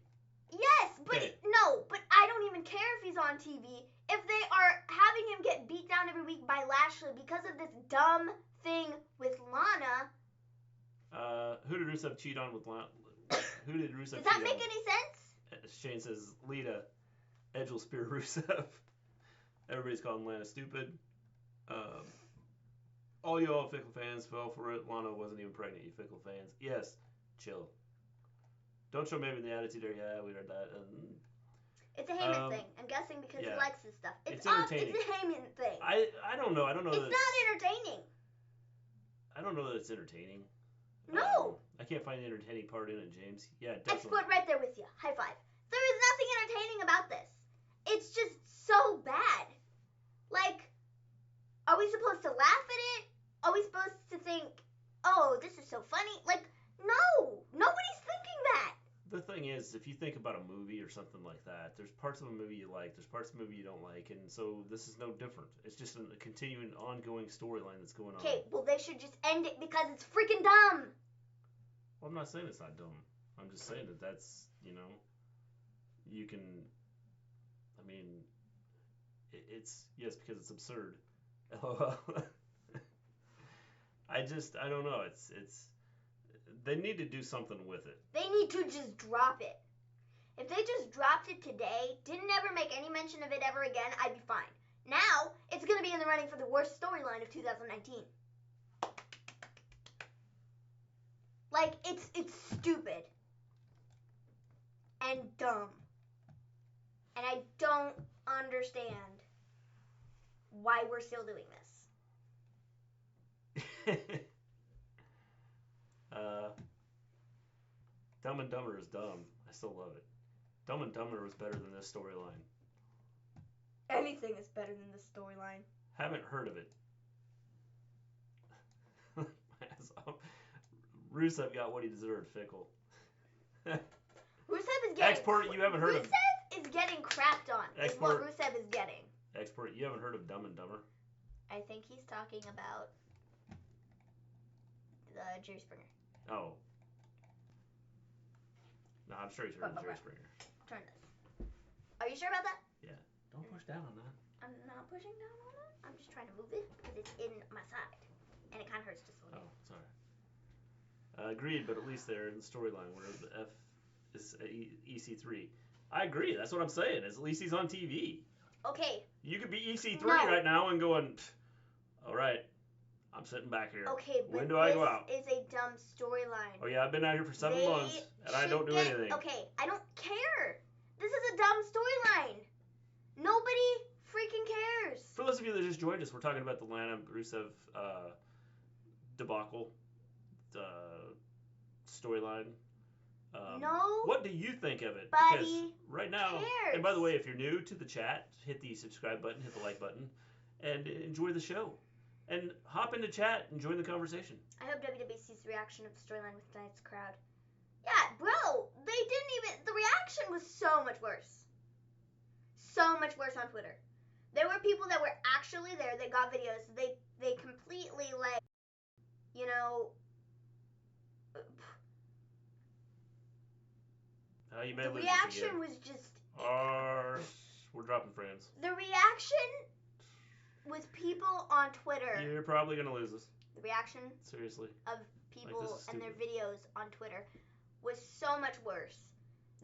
Yes, but no, but I don't even care if he's on TV. If they are having him get beat down every week by Lashley because of this dumb thing with Lana. Who did Rusev cheat on with Lana? Who did Rusev cheat on? Does that make any sense? Shane says, Lita, Edge will spear Rusev. Everybody's calling Lana stupid. All y'all fickle fans fell for it. Lana wasn't even pregnant, you fickle fans. Yes, chill. Don't show Maven the Attitude Era. Yeah, we heard that. It's a Heyman thing. I'm guessing because he likes this stuff. It's entertaining. It's a Heyman thing. I don't know. It's not entertaining. I don't know that it's entertaining. No. I can't find the entertaining part in it, James. Yeah, definitely. Expert right there with you. High five. There is nothing entertaining about this. It's just so bad. Like, are we supposed to laugh at it? Are we supposed to think, oh, this is so funny? Like, no. Nobody's thinking that. The thing is, if you think about a movie or something like that, there's parts of a movie you like, there's parts of a movie you don't like, and so this is no different. It's just a continuing, ongoing storyline that's going on. Okay, well, they should just end it because it's freaking dumb. Well, I'm not saying it's not dumb. I'm just saying that that's, you can, I mean, it's, yes, because it's absurd. LOL. I don't know. It's, they need to do something with it. They need to just drop it. If they just dropped it today, didn't ever make any mention of it ever again, I'd be fine. Now, it's going to be in the running for the worst storyline of 2019. Like, it's stupid. And dumb. And I don't understand why we're still doing this. Dumb and Dumber is dumb. I still love it. Dumb and Dumber was better than this storyline. Anything is better than the storyline. Haven't heard of it. Rusev got what he deserved, Fickle. Rusev is getting... Export, you haven't heard of... Rusev is getting crapped on, is what Rusev is getting. Export, you haven't heard of Dumb and Dumber? I think he's talking about Jerry Springer. Oh. No, I'm sure he's heard of Jerry Springer. Turn this. Are you sure about that? Yeah. Don't push down on that. I'm not pushing down on it. I'm just trying to move it because it's in my side. And it kind of hurts just a little. Oh, sorry. Agreed, but at least they're in the storyline where the F is EC3. I agree. That's what I'm saying. Is at least he's on TV. Okay. You could be EC3 right now and going, all right, I'm sitting back here. Okay, but when do I go out? This is a dumb storyline. Oh, yeah, I've been out here for 7 months, and I don't do anything. Okay, I don't care. This is a dumb storyline. Nobody freaking cares. For those of you that just joined us, we're talking about the Lana Rusev debacle storyline. No. What do you think of it? Buddy, because right now, cares. and by the way, if you're new to the chat, hit the subscribe button, hit the like button, and enjoy the show. And hop into chat and join the conversation. I hope WWE sees the reaction of the storyline with tonight's crowd. Yeah, bro, they didn't even... The reaction was so much worse. So much worse on Twitter. There were people that were actually there. They got videos. They completely, like, you know... You may the lose reaction was just... We're dropping frames. The reaction with people on Twitter... You're probably going to lose us. The reaction... Seriously. Of people and their videos on Twitter was so much worse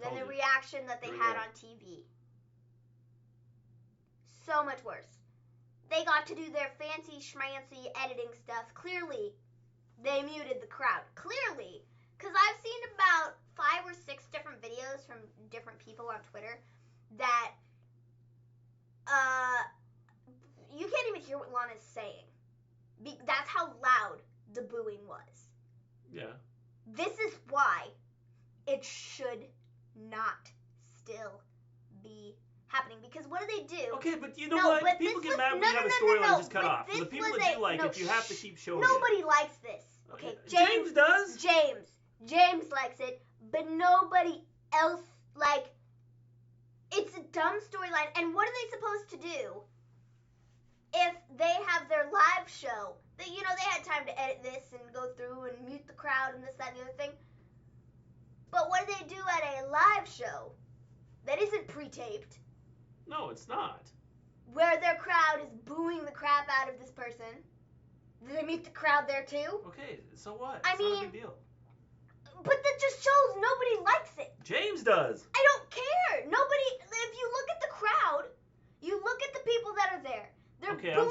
than the reaction that they had on TV. So much worse. They got to do their fancy schmancy editing stuff. Clearly, they muted the crowd. Clearly. Because I've seen about 5 or 6 different videos from different people on Twitter that you can't even hear what Lana'S saying. That's how loud the booing was. Yeah. This is why it should not still be happening. Because what do they do? Okay, but you know what? People get mad when you have a storyline just cut off. For the people that do like it, you have to keep showing Nobody likes this. Okay, James does? James likes it, but nobody else, like, it's a dumb storyline. And what are they supposed to do if they have their live show? They had time to edit this and go through and mute the crowd and this, that, and the other thing. But what do they do at a live show that isn't pre-taped? No, it's not. Where their crowd is booing the crap out of this person. Do they mute the crowd there too? Okay, so what? It's not a big deal. But that just shows nobody likes it. James does. I don't care. Nobody, if you look at the crowd, you look at the people that are there. They're booing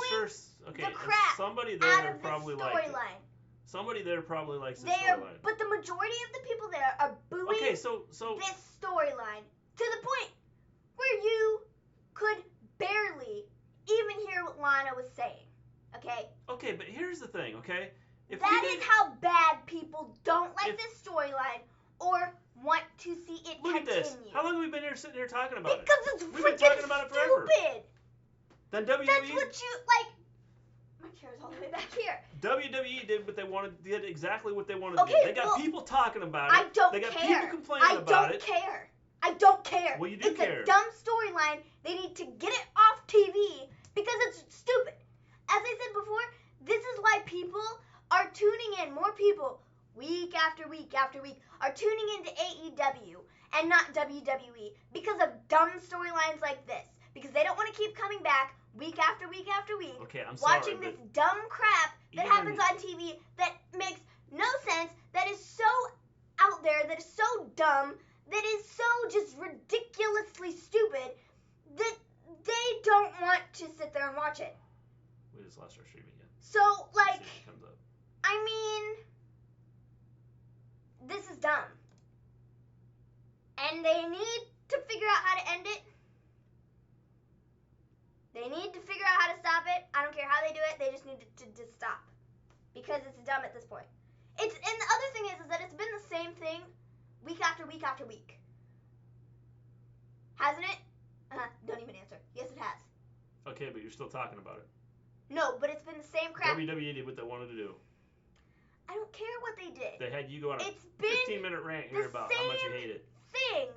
the crap somebody there out of probably this storyline. Somebody there probably likes this storyline. But the majority of the people there are booing this storyline to the point where you could barely even hear what Lana was saying. Okay? Okay, but here's the thing, okay? That is how bad people don't like this storyline or want to see it continue. Look at this. How long have we been sitting here talking about it? Because it's We've been talking about it forever. Stupid. Then WWE... That's what you, like... My chair's all the way back here. WWE did what they wanted, did exactly what they wanted to do. They got people talking about it. I don't care. They got people complaining about it. I don't care. Well, you do care. It's a dumb storyline. They need to get it off TV because it's stupid. As I said before, this is why people are tuning in. More people, week after week after week, are tuning into AEW and not WWE because of dumb storylines like this. Because they don't want to keep coming back week after week after week, watching this dumb crap that happens on TV that makes no sense, that is so out there, that is so dumb, that is so just ridiculously stupid, that they don't want to sit there and watch it. We just lost our stream again. So, like, I mean, this is dumb. And they need to figure out how to end it. They need to figure out how to stop it. I don't care how they do it. They just need to stop. Because it's dumb at this point. And the other thing is that it's been the same thing week after week after week. Hasn't it? Don't even answer. Yes, it has. Okay, but you're still talking about it. No, but it's been the same crap. WWE did what they wanted to do. I don't care what they did. They had you go on a It's been 15-minute rant here about how much you hate it. Thing.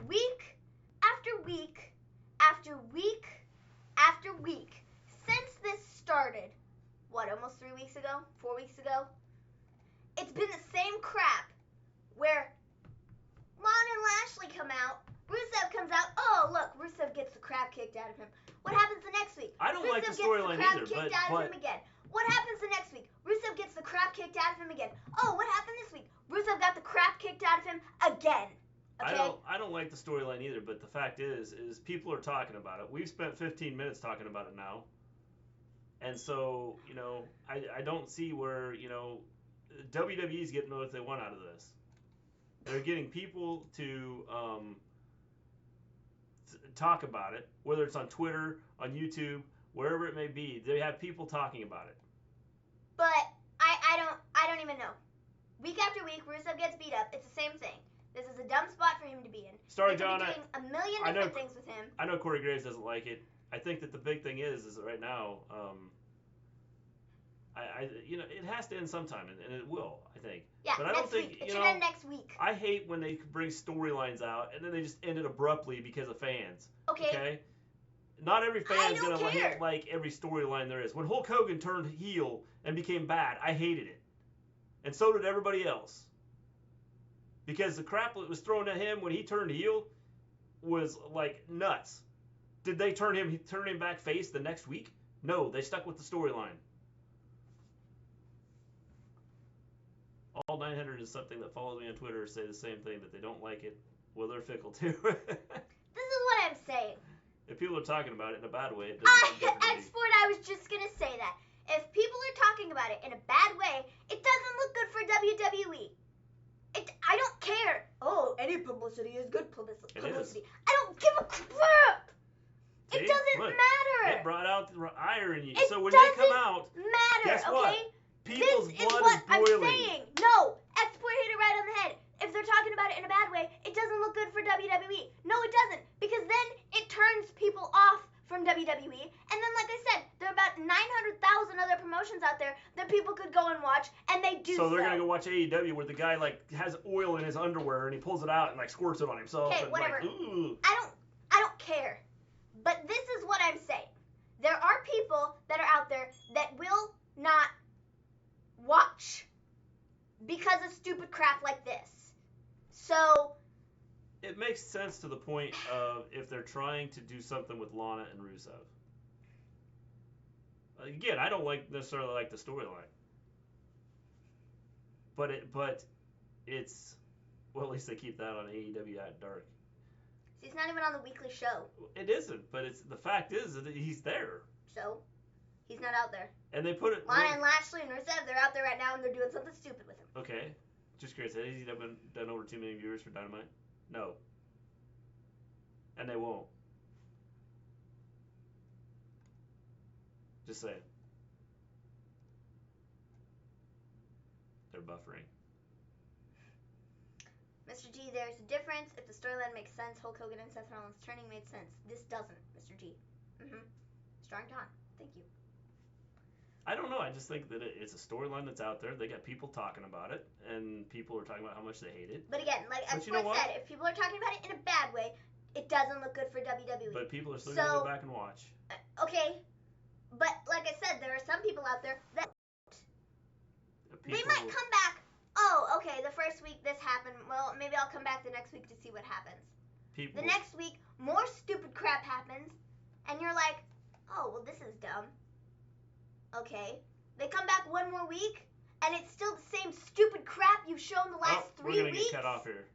Week after week after week after week since this started. What, almost 3 weeks ago? 4 weeks ago? It's been the same crap where Lana and Lashley come out, Rusev comes out, oh look, Rusev gets the crap kicked out of him. What happens the next week? I don't like the storyline either, but again. What happens the next week? Rusev gets the crap kicked out of him again. Oh, what happened this week? Rusev got the crap kicked out of him again. Okay? I don't like the storyline either, but the fact is people are talking about it. We've spent 15 minutes talking about it now. And so, you know, I don't see where, you know, WWE's getting what they want out of this. They're getting people to talk about it, whether it's on Twitter, on YouTube, wherever it may be. They have people talking about it. But I don't even know. Week after week, Rusev gets beat up. It's the same thing. This is a dumb spot for him to be in. Sorry, John. Doing a million different things with him. I know Corey Graves doesn't like it. I think that the big thing is that right now, you know, it has to end sometime, and it will, I think. Yeah, but I don't think, it should end next week. I hate when they bring let out and then they just end it abruptly because of fans. Okay? Not every fan's gonna like every storyline there is. When Hulk Hogan turned heel and became bad, I hated it, and so did everybody else. Because the crap that was thrown at him when he turned heel was like nuts. Did they turn him back face the next week? No, they stuck with the storyline. All 900 and something that follows me on Twitter say the same thing, that they don't like it. Well, they're fickle too. This is what I'm saying. If people are talking about it in a bad way, it doesn't Export, I was just going to say that. If people are talking about it in a bad way, it doesn't look good for WWE. I don't care. Oh, any publicity is good publicity. I don't give a crap. See? It doesn't matter. It brought out the ire in you. It so when they come out, matter, guess what? Okay? People's this blood is what is boiling. I'm saying. No, Export hit it right on the head. If they're talking about it in a bad way, it doesn't look good for WWE. No, it doesn't. Because then it turns people off from WWE. And then, like I said, there are about 900,000 other promotions out there that people could go and watch, and they do so. So they're going to go watch AEW where the guy, like, has oil in his underwear and he pulls it out and, like, squirts it on himself. Okay, and whatever. Like, ooh. I don't care. But this is what I'm saying. There are people that are out there that will not watch because of stupid crap like this. So it makes sense to the point of if they're trying to do something with Lana and Rusev. Again, I don't necessarily like the storyline, but it's well, at least they keep that on AEW at dark. See, it's not even on the weekly show. It isn't, but the fact is that he's there. So he's not out there. And they put it. Lana and Lashley and Rusev, they're out there right now and they're doing something stupid with him. Okay, just curious. Has he done over 2 million viewers for Dynamite? No. And they won't. Just saying. They're buffering. Mr. G, there's a difference. If the storyline makes sense, Hulk Hogan and Seth Rollins turning made sense. This doesn't, Mr. G. Strong Don. Thank you. I don't know. I just think that it's a storyline that's out there. They got people talking about it, and people are talking about how much they hate it. But again, like as I said, if people are talking about it in a bad way, it doesn't look good for WWE. But people are still going to go back and watch. Okay. But like I said, there are some people out there that they might come back. Oh, okay, the first week this happened. Well, maybe I'll come back the next week to see what happens. The next week, more stupid crap happens, and you're like, oh, well, this is dumb. Okay. They come back one more week, and it's still the same stupid crap you've shown the last 3 weeks. We're going to get cut off here.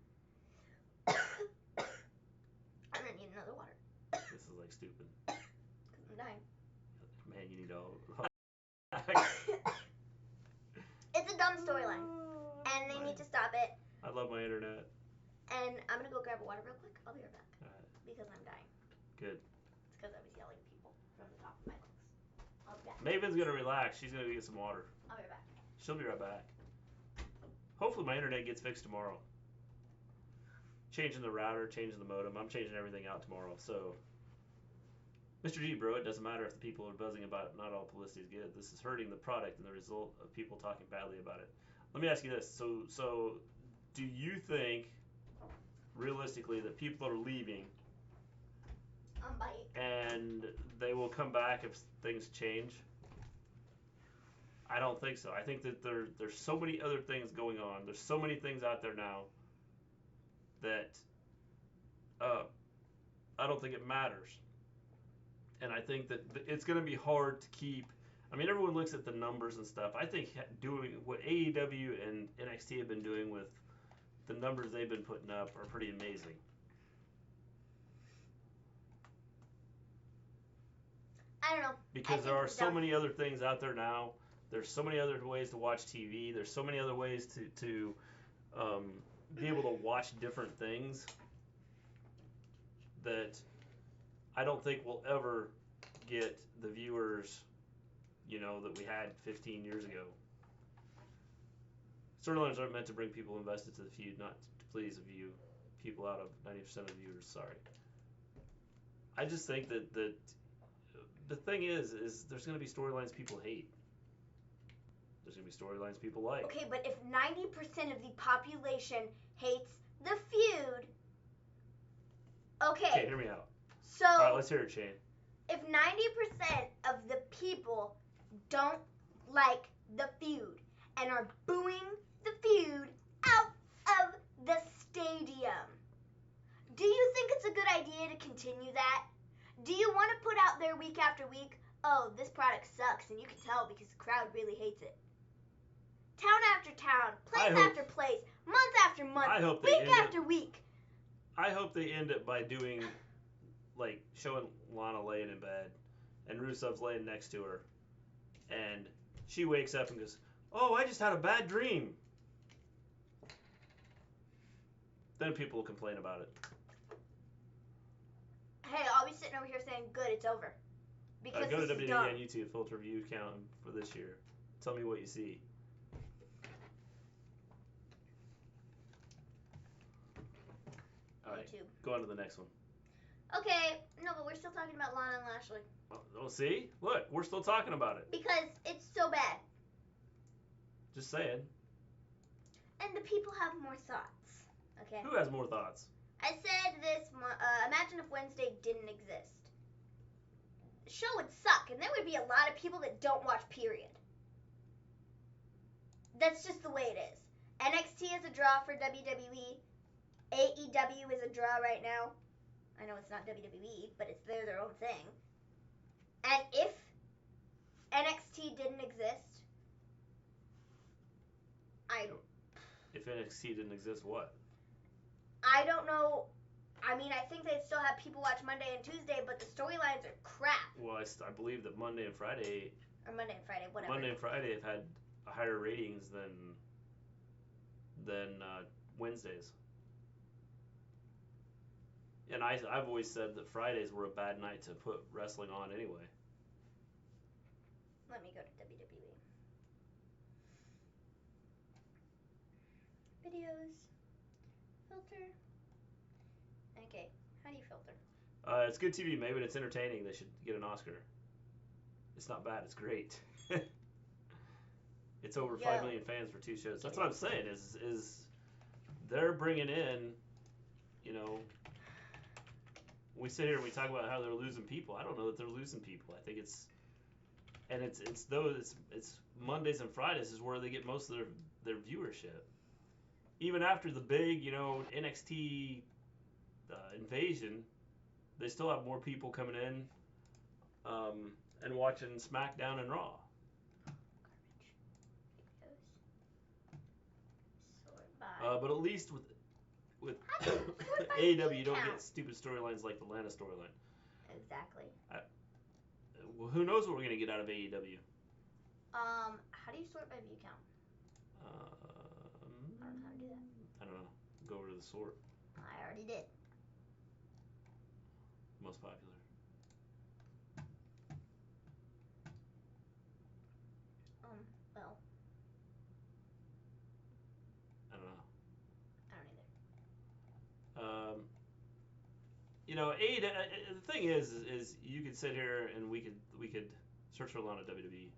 I'm going to need another water. This is like stupid. Because I'm dying. Man, you need all... It's a dumb storyline, and they need to stop it. I love my internet. And I'm going to go grab a water real quick. I'll be right back. All right. Because I'm dying. Good. It's because I was yelling at people from the top of my lungs. I'll be back. Maven's going to relax. She's going to get some water. I'll be right back. She'll be right back. Hopefully my internet gets fixed tomorrow. Changing the router, changing the modem. I'm changing everything out tomorrow. So Mr. G, bro, it doesn't matter if the people are buzzing about it. Not all publicity is good. This is hurting the product and the result of people talking badly about it. Let me ask you this. So do you think, realistically, that people are leaving and they will come back if things change? I don't think so. I think that there's so many other things going on. There's so many things out there now that I don't think it matters. And I think that it's going to be hard to keep. I mean, everyone looks at the numbers and stuff. I think doing what AEW and NXT have been doing with the numbers they've been putting up are pretty amazing. I don't know. Because there are so many other things out there now. There's so many other ways to watch TV. There's so many other ways to be able to watch different things that I don't think we'll ever get the viewers, that we had 15 years ago. Storylines aren't meant to bring people invested to the feud, not to please people out of 90% of the viewers. Sorry. I just think that the thing is there's going to be storylines people hate. There's going to be storylines people like. Okay, but if 90% of the population hates the feud, okay, hear me out. So, all right, let's hear it, Shane. If 90% of the people don't like the feud and are booing the feud out of the stadium, do you think it's a good idea to continue that? Do you want to put out there week after week, oh, this product sucks, and you can tell because the crowd really hates it? Town after town, place after place, month after month, week after week. I hope they end it by doing, like, showing Lana laying in bed, and Rusev's laying next to her, and she wakes up and goes, oh, I just had a bad dream. Then people will complain about it. Hey, I'll be sitting over here saying, good, it's over. Because go to WWE dumb. on YouTube, filter view count for this year. Tell me what you see. All right, YouTube. Go on to the next one. Okay, no, but we're still talking about Lana and Lashley. Oh, see? Look, we're still talking about it. Because it's so bad. Just saying. And the people have more thoughts. Okay. Who has more thoughts? I said this, imagine if Wednesday didn't exist. The show would suck, and there would be a lot of people that don't watch, period. That's just the way it is. NXT is a draw for WWE. AEW is a draw right now. I know it's not WWE, but it's their own thing. And if NXT didn't exist, If NXT didn't exist, what? I don't know. I mean, I think they'd still have people watch Monday and Tuesday, but the storylines are crap. Well, I believe that Monday and Friday... Or Monday and Friday, whatever. Monday and Friday have had higher ratings than Wednesdays. And I've always said that Fridays were a bad night to put wrestling on anyway. Let me go to WWE. Videos. Filter. Okay, how do you filter? It's good TV, Maven. It's entertaining. They should get an Oscar. It's not bad. It's great. It's over 5 million fans for 2 shows. That's what I'm saying. Is they're bringing in, we sit here and we talk about how they're losing people. I don't know that they're losing people. I think it's Mondays and Fridays is where they get most of their viewership. Even after the big, NXT invasion, they still have more people coming in and watching SmackDown and Raw. But at least with AEW, you don't get stupid storylines like the Lana'S storyline. Exactly. Well, who knows what we're gonna get out of AEW? How do you sort by view count? I I don't know how to do that. I don't know. Go over to the sort. I already did. Most popular. Well. I don't know. I don't either. know, the thing is you could sit here and we could search for Lana WWE.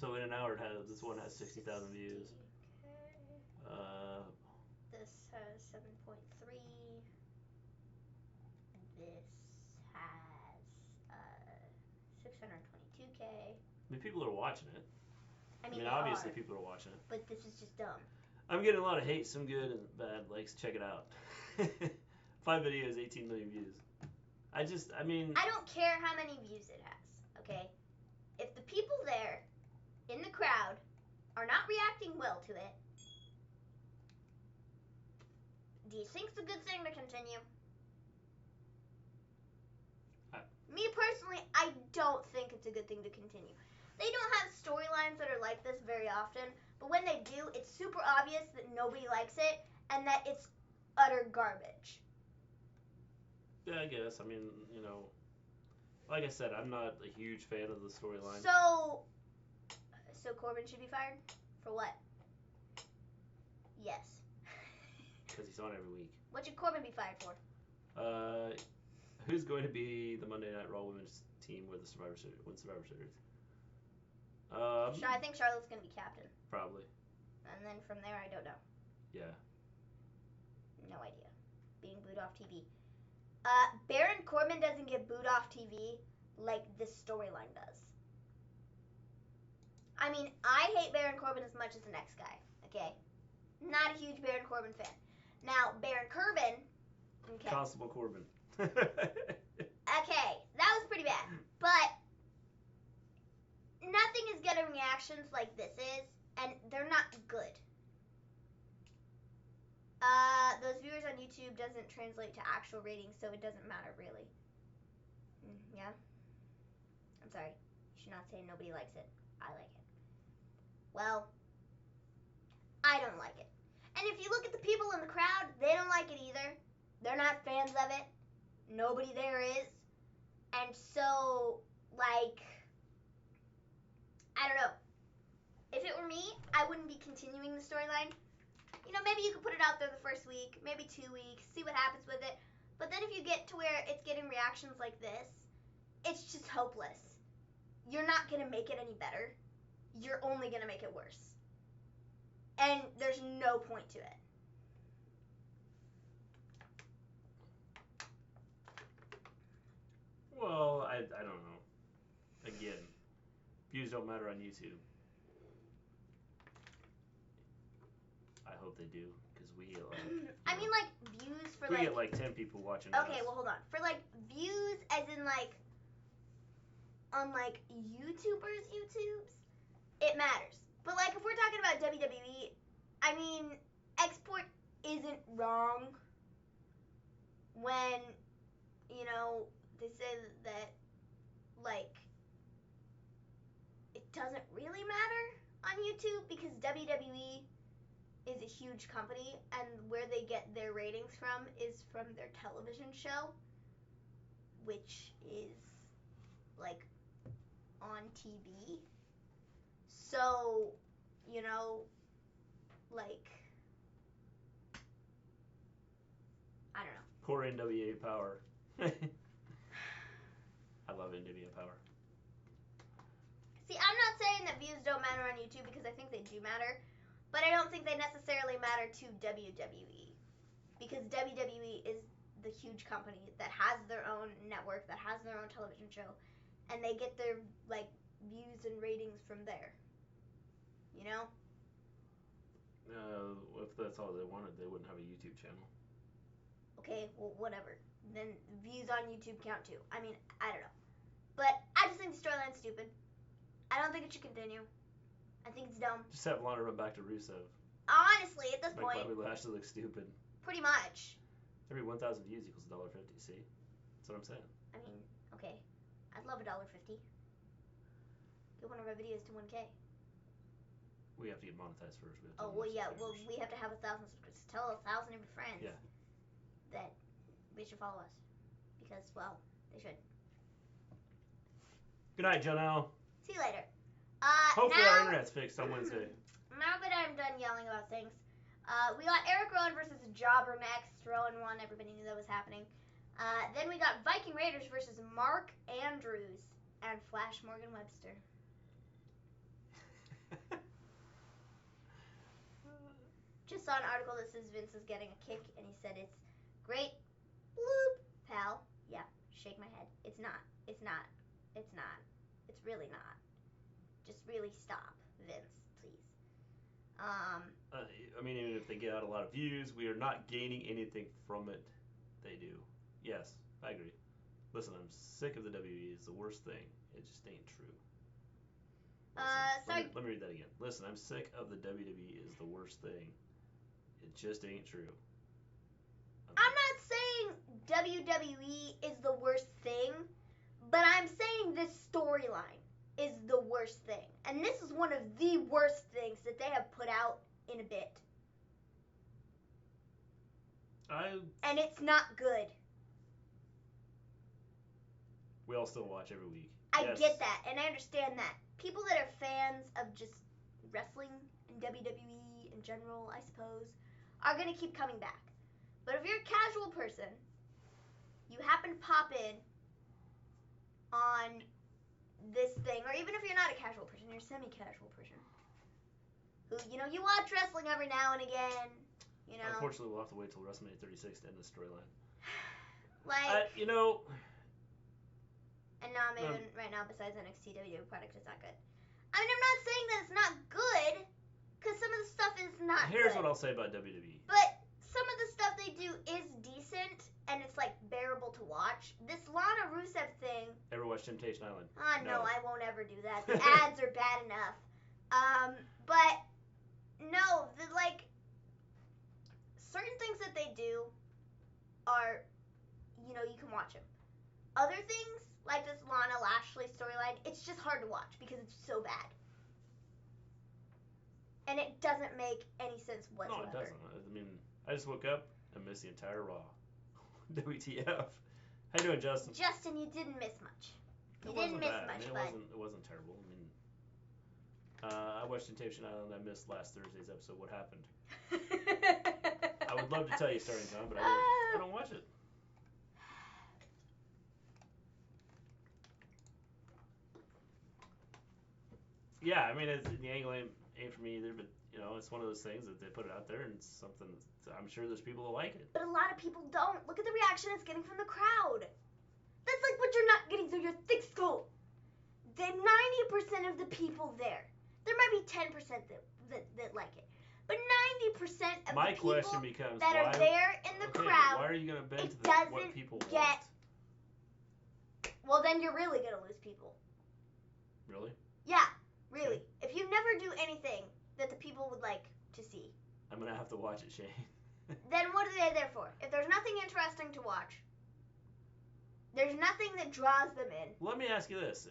So in an hour, this one has 60,000 views. This has 7.3. This has 622K. I mean, people are watching it. I mean, obviously people are watching it. But this is just dumb. I'm getting a lot of hate, some good and bad likes. Check it out. 5 videos, 18 million views. I don't care how many views it has, okay? If the people there in the crowd are not reacting well to it, do you think it's a good thing to continue? Me personally, I don't think it's a good thing to continue. They don't have storylines that are like this very often, but when they do, it's super obvious that nobody likes it and that it's utter garbage. Yeah, I guess. I mean, you know, like I said, I'm not a huge fan of the storyline. So Corbin should be fired? For what? Yes. Because he's on every week. What should Corbin be fired for? Who's going to be the Monday Night Raw women's team with the Survivor Series? I think Charlotte's going to be captain. Probably. And then from there, I don't know. Yeah. No idea. Being booed off TV. Baron Corbin doesn't get booed off TV like this storyline does. I mean, I hate Baron Corbin as much as the next guy, okay? Not a huge Baron Corbin fan. Now, Baron Corbin... Okay. Constable Corbin. Okay, that was pretty bad. But nothing is getting reactions like this is, and they're not good. Those viewers on YouTube doesn't translate to actual ratings, so it doesn't matter really. Yeah? I'm sorry. You should not say nobody likes it. I like it. Well, I don't like it. And if you look at the people in the crowd, they don't like it either. They're not fans of it. Nobody there is. And so, like, I don't know. If it were me, I wouldn't be continuing the storyline. You know, maybe you could put it out there the first week, maybe 2 weeks, see what happens with it. But then if you get to where it's getting reactions like this, it's just hopeless. You're not going to make it any better. You're only going to make it worse. And there's no point to it. Well, I don't know. Again, views don't matter on YouTube. I hope they do, because we get I mean, like, views for, we get like 10 people watching Okay, us. well, hold on. For, like, views as in, like, on, like, YouTubers' YouTubes, it matters. But, like, if we're talking about WWE, I mean, export isn't wrong when, you know, they say that, like, it doesn't really matter on YouTube because WWE is a huge company and where they get their ratings from is from their television show, which is, like, on TV. So, you know, like, I don't know. Poor NWA Power. I love NWA Power. See, I'm not saying that views don't matter on YouTube because I think they do matter, but I don't think they necessarily matter to WWE because WWE is the huge company that has their own network, that has their own television show, and they get their, like, views and ratings from there. You know? If that's all they wanted, they wouldn't have a YouTube channel. Okay, well, whatever. Then views on YouTube count too. I mean, I don't know. But I just think the storyline's stupid. I don't think it should continue. I think it's dumb. Just have Lana run back to Rusev. Honestly, at this Make point. Bobby Lashley look stupid. Pretty much. Every 1,000 views equals $1.50, see? That's what I'm saying. I mean, okay. I'd love $1.50. Get one of our videos to 1K. We have to get monetized first. Oh, well, yeah. Well, we have to have 1,000 subscribers. Tell 1,000 of your friends that they should follow us. Because, well, they should. Good night, Janelle. See you later. Hopefully now, our internet's fixed on Wednesday. Now that I'm done yelling about things, we got Eric Rowan versus Jobber next. Rowan won. Everybody knew that was happening. Then we got Viking Raiders versus Mark Andrews and Flash Morgan Webster. Just saw an article that says Vince is getting a kick, and he said it's great. Bloop, pal. Yeah, shake my head. It's not. It's not. It's not. It's really not. Just really stop, Vince, please. I mean, even if they get out a lot of views, we are not gaining anything from it. They do. Yes, I agree. Listen, I'm sick of the WWE. It's the worst thing. It just ain't true. Listen, sorry. let me read that again. Listen, I'm sick of the WWE is the worst thing. It just ain't true. I'm not saying WWE is the worst thing, but I'm saying this storyline is the worst thing. And this is one of the worst things that they have put out in a bit. And it's not good. We all still watch every week. I get that, and I understand that. People that are fans of just wrestling and WWE in general, I suppose, are going to keep coming back. But if you're a casual person, you happen to pop in on this thing, or even if you're not a casual person, you're a semi-casual person, who, you watch wrestling every now and again, Unfortunately, we'll have to wait till WrestleMania 36 to end the storyline. Like, And now Maven, right now, besides NXT, WWE product is not good. I mean, I'm not saying that it's not good, because some of the stuff is not Here's good. what I'll say about WWE. But some of the stuff they do is decent, and it's, bearable to watch. This Lana Rusev thing... Ever watch Temptation Island? No, I won't ever do that. The ads are bad enough. But, no, certain things that they do are, you can watch them. Other things, like this Lana Lashley storyline, it's just hard to watch because it's so bad. And it doesn't make any sense whatsoever. No, it doesn't. I mean, I just woke up and missed the entire Raw. WTF. How you doing, Justin? Justin, you didn't miss much. You didn't miss much, but... It wasn't terrible. I mean, I watched Temptation Island. I missed last Thursday's episode. What happened? I would love to tell you starting time, but I don't watch it. Yeah, I mean, the angle ain't for me either, but, it's one of those things that they put it out there, and it's something that I'm sure there's people that like it. But a lot of people don't. Look at the reaction it's getting from the crowd. That's like what you're not getting through your thick skull. The 90% of the people there might be 10% that like it. But 90% of My the people question becomes, that are there in the crowd, why are you going to bend to what people want? Well, then you're really going to lose people. Really? Yeah, really. If you never do anything that the people would like to see. I'm going to have to watch it, Shane. Then what are they there for? If there's nothing interesting to watch, there's nothing that draws them in. Let me ask you this.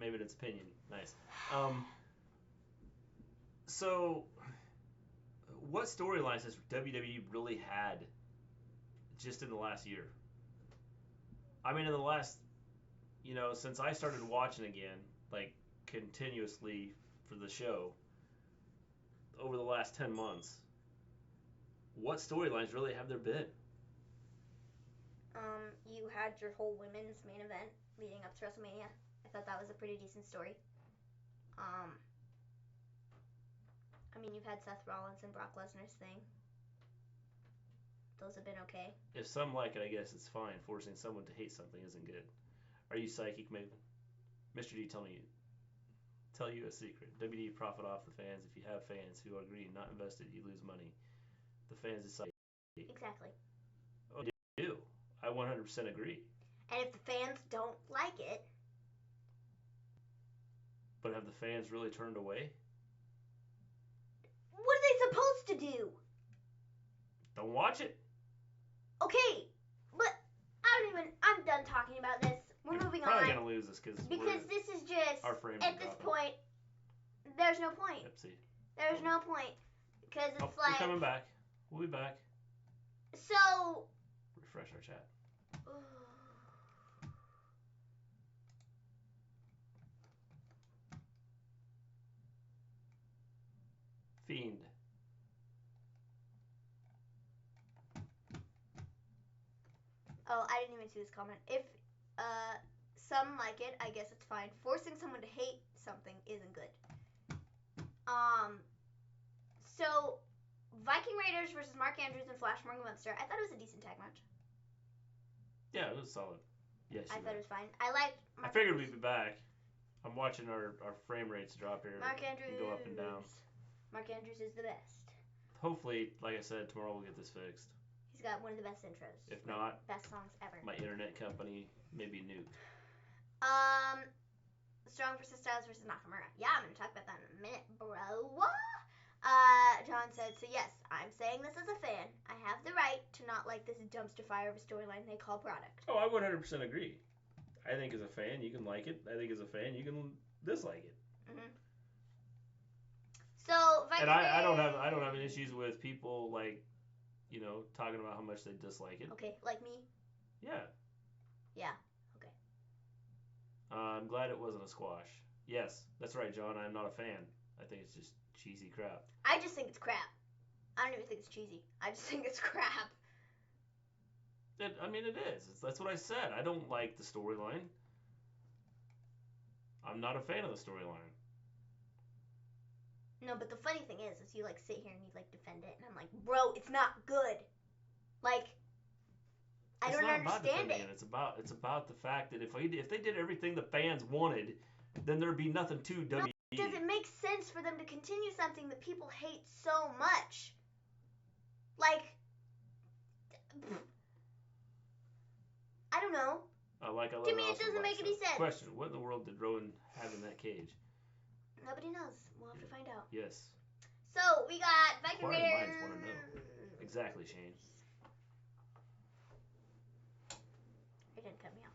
Maybe it's opinion. Nice. So, what storylines has WWE really had just in the last year? I mean, in the last, since I started watching again, continuously for the show, over the last 10 months, what storylines really have there been? You had your whole women's main event leading up to WrestleMania. I thought that was a pretty decent story. I mean, you've had Seth Rollins and Brock Lesnar's thing. Those have been okay. If some like it, I guess it's fine. Forcing someone to hate something isn't good. Are you psychic, Maven? Mr. D, tell you a secret. WWE profit off the fans. If you have fans who are green, not invested, you lose money. The fans decide. Exactly. Oh, you do. I 100% agree. And if the fans don't like it... But have the fans really turned away? What are they supposed to do? Don't watch it. Okay, but I'm done talking about this. We're moving on. We're probably going to lose this because this is just, at this point, there's no point. Yep, see. There's no point. Because it's we're coming back. We'll be back. So... Refresh our chat. Fiend. Oh, I didn't even see this comment. If some like it, I guess it's fine. Forcing someone to hate something isn't good. So Viking Raiders versus Mark Andrews and Flash Morgan Webster. I thought it was a decent tag match. Yeah, it was solid. Yes, I thought it was fine. I liked. I figured we'd be back. I'm watching our frame rates drop here. Mark Andrews. Go up and down. Mark Andrews is the best. Hopefully, like I said, tomorrow we'll get this fixed. He's got one of the best intros. If not, best songs ever. My internet company may be nuked. Strong versus Styles versus Nakamura. Yeah, I'm gonna talk about that in a minute, bro. John said, so yes, I'm saying this as a fan. I have the right to not like this dumpster fire of a storyline they call product. Oh, I 100% agree. I think as a fan, you can like it. I think as a fan, you can dislike it. Mm-hmm. So, and I don't have issues with people like, you know, talking about how much they dislike it. Okay, like me. Yeah. Yeah. Okay. I'm glad it wasn't a squash. Yes, that's right, John. I'm not a fan. I think it's just cheesy crap. I just think it's crap. I don't even think it's cheesy. I just think it's crap. I mean, it is. That's what I said. I don't like the storyline. I'm not a fan of the storyline. No, but the funny thing is you like sit here and you like defend it, and I'm like, bro, it's not good. Like, I don't understand it. It's about the fact that if they did everything the fans wanted, then there'd be nothing to WWE. Does it make sense for them to continue something that people hate so much? Like, I don't know. To me, it doesn't make any sense. Question: what in the world did Rowan have in that cage? Nobody knows. We'll have to find out. Yes. So we got Viking Raiders. Minds want to know. Exactly, Shane. It didn't cut me off.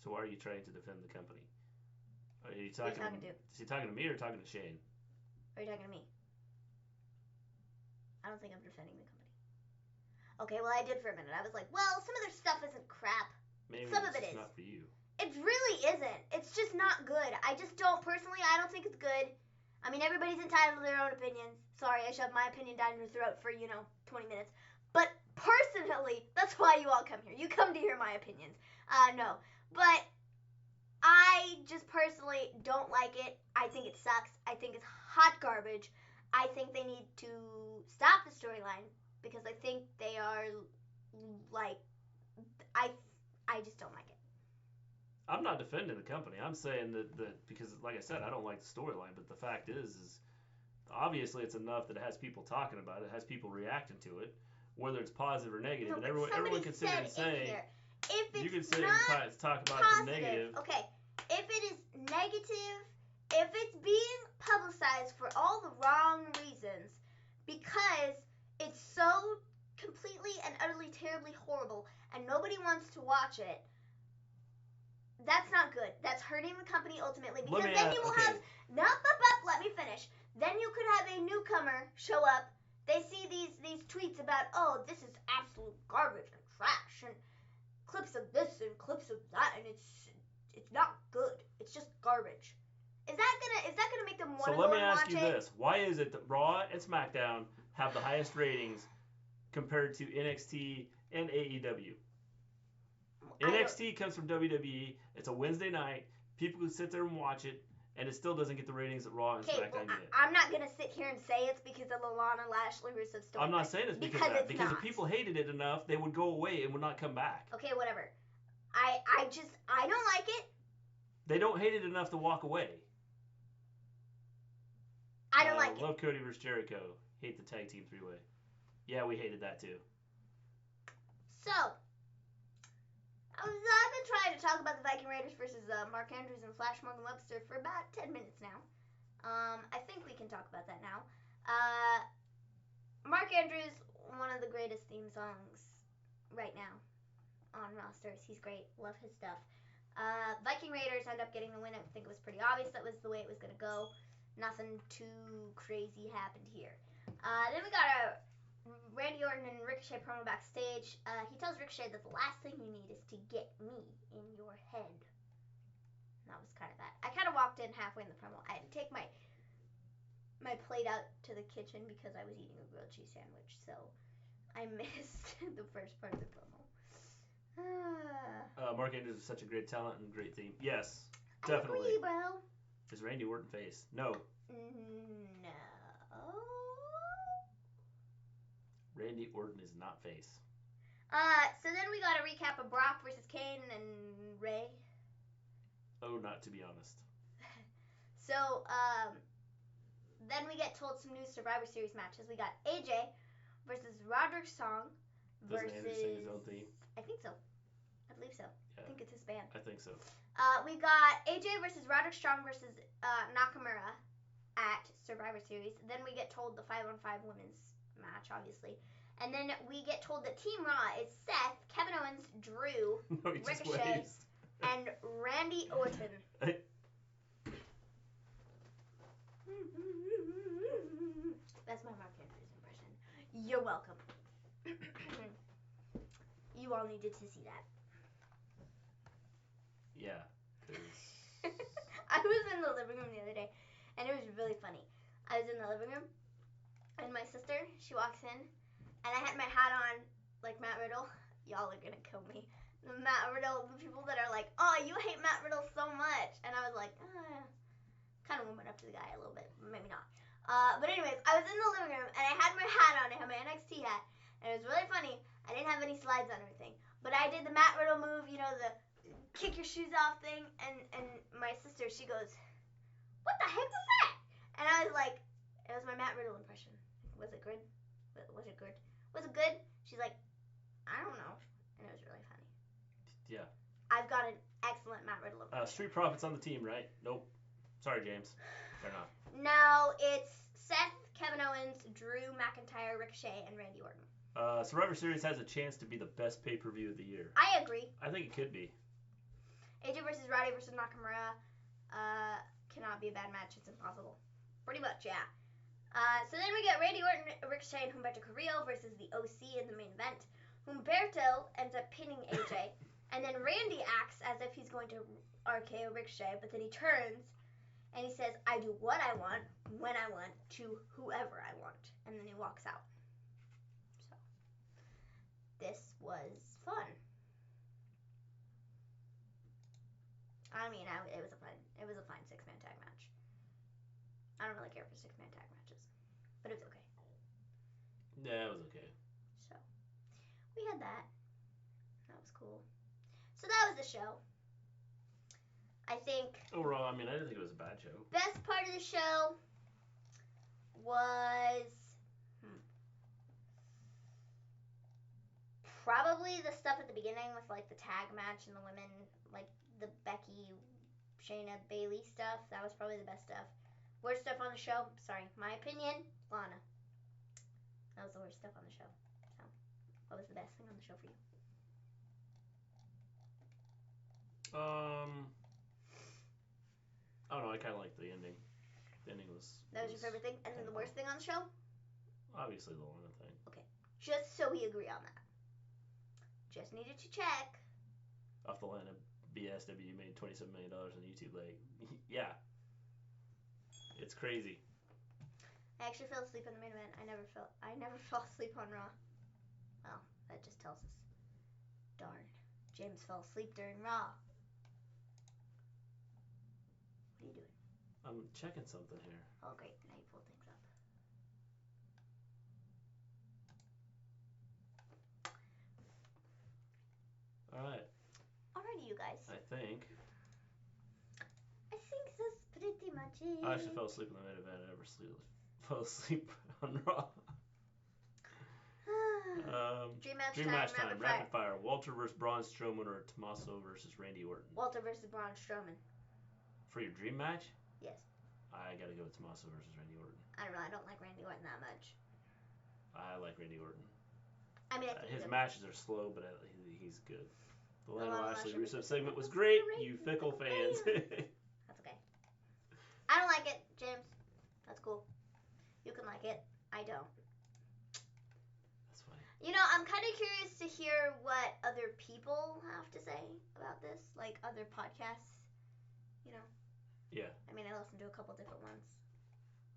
So why are you trying to defend the company? Are you talking to? Is he talking to me or talking to Shane? Are you talking to me? I don't think I'm defending the company. Okay, well I did for a minute. I was like, well, some of their stuff isn't crap. Maybe some of it is. Not for you. It really isn't. It's just not good. I just don't, personally, I don't think it's good. I mean, everybody's entitled to their own opinions. Sorry, I shoved my opinion down your throat for, 20 minutes. But personally, that's why you all come here. You come to hear my opinions. No. But I just personally don't like it. I think it sucks. I think it's hot garbage. I think they need to stop the storyline because I think they are, like, I just don't like it. I'm not defending the company. I'm saying that because, like I said, I don't like the storyline. But the fact is obviously it's enough that it has people talking about it, has people reacting to it, whether it's positive or negative. No, and everyone can sit here and say, you can sit here and talk about the negative. Okay, if it is negative, if it's being publicized for all the wrong reasons, because it's so completely and utterly terribly horrible, and nobody wants to watch it. That's not good. That's hurting the company ultimately because then you will have let me finish. Then you could have a newcomer show up. They see these tweets about, oh, this is absolute garbage and trash and clips of this and clips of that, and it's not good. It's just garbage. Is that gonna make them want to go and watch it? So let me ask you this: why is it that Raw and SmackDown have the highest ratings compared to NXT and AEW? NXT comes from WWE. It's a Wednesday night. People can sit there and watch it, and it still doesn't get the ratings that Raw and SmackDown get. I'm not going to sit here and say it's because of the Lana Lashley Rusev story. I'm not saying it's because of that. Because if people hated it enough, they would go away and would not come back. Okay, whatever. I don't like it. They don't hate it enough to walk away. I don't like it. Love Cody versus Jericho. Hate the tag team 3-way. Yeah, we hated that too. So, I've been trying to talk about the Viking Raiders versus Mark Andrews and Flash Morgan Webster for about 10 minutes now. I think we can talk about that now. Mark Andrews, one of the greatest theme songs right now on rosters. He's great. Love his stuff. Viking Raiders end up getting the win. I think it was pretty obvious that was the way it was going to go. Nothing too crazy happened here. Then we got a Randy Orton and Ricochet promo backstage. He tells Ricochet that the last thing you need is to get me in your head. that was kind of bad. I kind of walked in halfway in the promo. I didn't take my plate out to the kitchen because I was eating a grilled cheese sandwich, so I missed the first part of the promo. Mark Andrews is such a great talent and great theme. Yes, I definitely. agree, bro. Is Randy Orton face? No. No. Randy Orton is not face. So then we got a recap of Brock versus Kane and Ray. Oh, not to be honest. So, then we get told some new Survivor Series matches. We got AJ versus Roderick Strong versus... Doesn't Andrew sing his own theme? I think so. I believe so. Yeah. I think it's his band. I think so. We got AJ versus Roderick Strong versus Nakamura at Survivor Series. Then we get told the 5-on-5 women's match, obviously. And then we get told that Team Raw is Seth, Kevin Owens, Drew, No, Ricochet, and Randy Orton. That's my Mark Andrews impression. You're welcome. You all needed to see that. Yeah. I was in the living room the other day, and it was really funny. I was in the living room, and my sister, she walks in, and I had my hat on like Matt Riddle. Y'all are gonna kill me. The Matt Riddle, the people that are like, oh, you hate Matt Riddle so much. And I was like, kind of warming up to the guy a little bit, maybe not. But anyways, I was in the living room, and I had my hat on. I had my NXT hat, and it was really funny. I didn't have any slides on or anything, but I did the Matt Riddle move, you know, the kick your shoes off thing, and my sister, she goes, what the heck was that? And I was like, it was my Matt Riddle impression. Was it good? Was it good? Was it good? She's like, I don't know. And it was really funny. Yeah. I've got an excellent Matt Riddle impression. Street Profits on the team, right? Nope. Sorry, James. They're not. No, it's Seth, Kevin Owens, Drew McIntyre, Ricochet, and Randy Orton. Survivor Series has a chance to be the best pay-per-view of the year. I agree. I think it could be. AJ versus Roddy versus Nakamura cannot be a bad match. It's impossible. Pretty much, yeah. So then we get Randy Orton, Ricochet, and Humberto Carrillo versus the OC in the main event. Humberto ends up pinning AJ, and then Randy acts as if he's going to RKO Ricochet, but then he turns and he says, I do what I want, when I want, to whoever I want. And then he walks out. So, this was fun. I mean, it was a fine 6-man tag match. I don't really care for 6-man tag matches, but it was okay. Yeah, it was okay. So, we had that. That was cool. So that was the show. I think... Overall, I mean, I didn't think it was a bad show. Best part of the show was... probably the stuff at the beginning with, like, the tag match and the women, like, the Becky, Shayna, Bayley stuff. That was probably the best stuff. Worst stuff on the show, sorry, my opinion, Lana. That was the worst stuff on the show. So, what was the best thing on the show for you? I don't know, I kind of liked the ending. The ending was... That was your favorite thing? And then the worst thing on the show? Obviously the Lana thing. Okay, just so we agree on that. Just needed to check. Off the Lana BSW made $27 million on YouTube, like, yeah. It's crazy. I actually fell asleep in the main event. I never fell asleep on Raw. Well, that just tells us. Darn. James fell asleep during Raw. What are you doing? I'm checking something here. Oh, great. Now you pulled things up. Alright. Alrighty, you guys. I think that's pretty much it. I actually fell asleep in the main event. I never fell asleep on Raw. Dream match time. Rapid fire. Walter versus Braun Strowman or Tommaso versus Randy Orton. Walter versus Braun Strowman. For your dream match? Yes. I gotta go with Tommaso versus Randy Orton. I don't know. I don't like Randy Orton that much. I like Randy Orton. I mean, I think his matches are slow, but he's good. The Lana Lashley Rusev segment segment was great. You fickle fans. That's okay. I don't like it, James. That's cool. You can like it. I don't. That's fine. You know, I'm kind of curious to hear what other people have to say about this, like other podcasts. you know. Yeah. I mean, I listened to a couple different ones,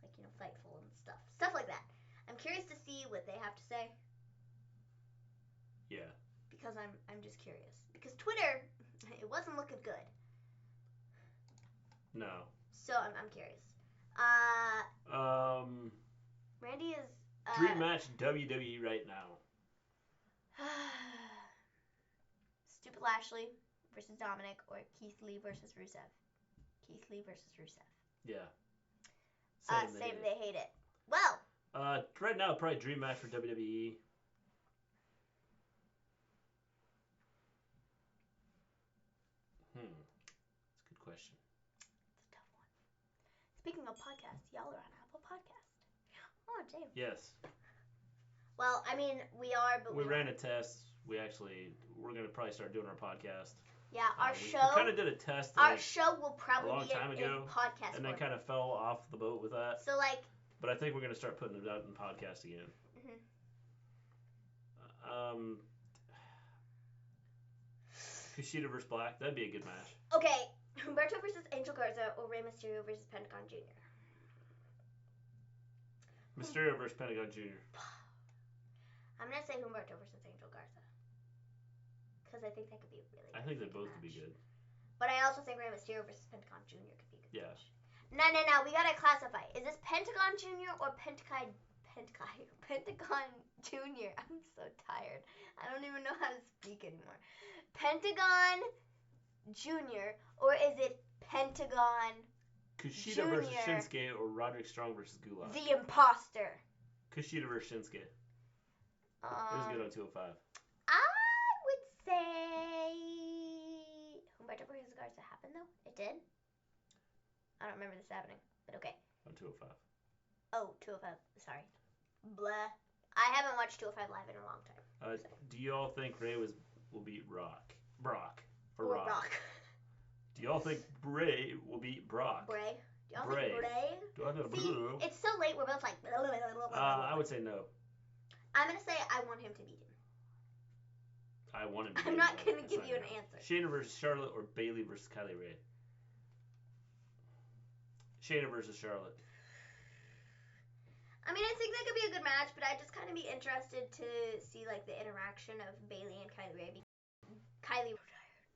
like, you know, Fightful and stuff like that. I'm curious to see what they have to say. Yeah. Because I'm just curious. Because Twitter, it wasn't looking good. No. So I'm curious. Randy is. Dream match WWE right now. Stupid Lashley versus Dominic, or Keith Lee versus Rusev. Keith Lee versus Rusev. Yeah. Same. They hate it. Well. Right now, probably dream match for WWE. That's a good question. It's a tough one. Speaking of podcasts, y'all are on Apple Podcast. Oh, damn. Yes. Well, I mean, we are, but we ran a test. We're going to probably start doing our podcast. Yeah, our show. We kind of did a test. Our show will probably a long time ago, in podcast and then kind of fell off the boat with that. So, like. But I think we're going to start putting it out in podcast again. Kushida versus Black. That'd be a good match. Okay. Humberto versus Angel Garza, or Rey Mysterio versus Pentagon Jr. Mysterio versus Pentagon Jr. I'm going to say Humberto versus Angel Garza. Because I think that could be a really good I think they both match. could be good. But I also think Rey Mysterio versus Pentagon Jr. could be a good match. No. We got to classify. Is this Pentagon Jr. or Pentagon Jr.? I'm so tired. I don't even know how to speak anymore. Pentagon Jr. or is it Pentagon Kushida Jr. versus Shinsuke or Roderick Strong versus Gulak? The imposter. Kushida versus Shinsuke. It was good on 205. I would say Humberto versus Garza happened though. It did. I don't remember this happening, but okay. On 205. Oh, 205. Sorry. Blah. I haven't watched 205 live in a long time. So. Do y'all think Ray will beat Brock? For or Rock. Rock. Do y'all think Bray will beat Brock? Bray. Do y'all think Bray? Do I think See, it's so late. We're both like. I would say no. I'm gonna say I want him to beat him. I want him to beat him. I'm not gonna give you an answer. Shayna versus Charlotte or Bayley versus Kylie Ray? Shayna versus Charlotte. I mean, I think that could be a good match, but I'd just kind of be interested to see, like, the interaction of Bayley and Kylie Ray. Kylie retired.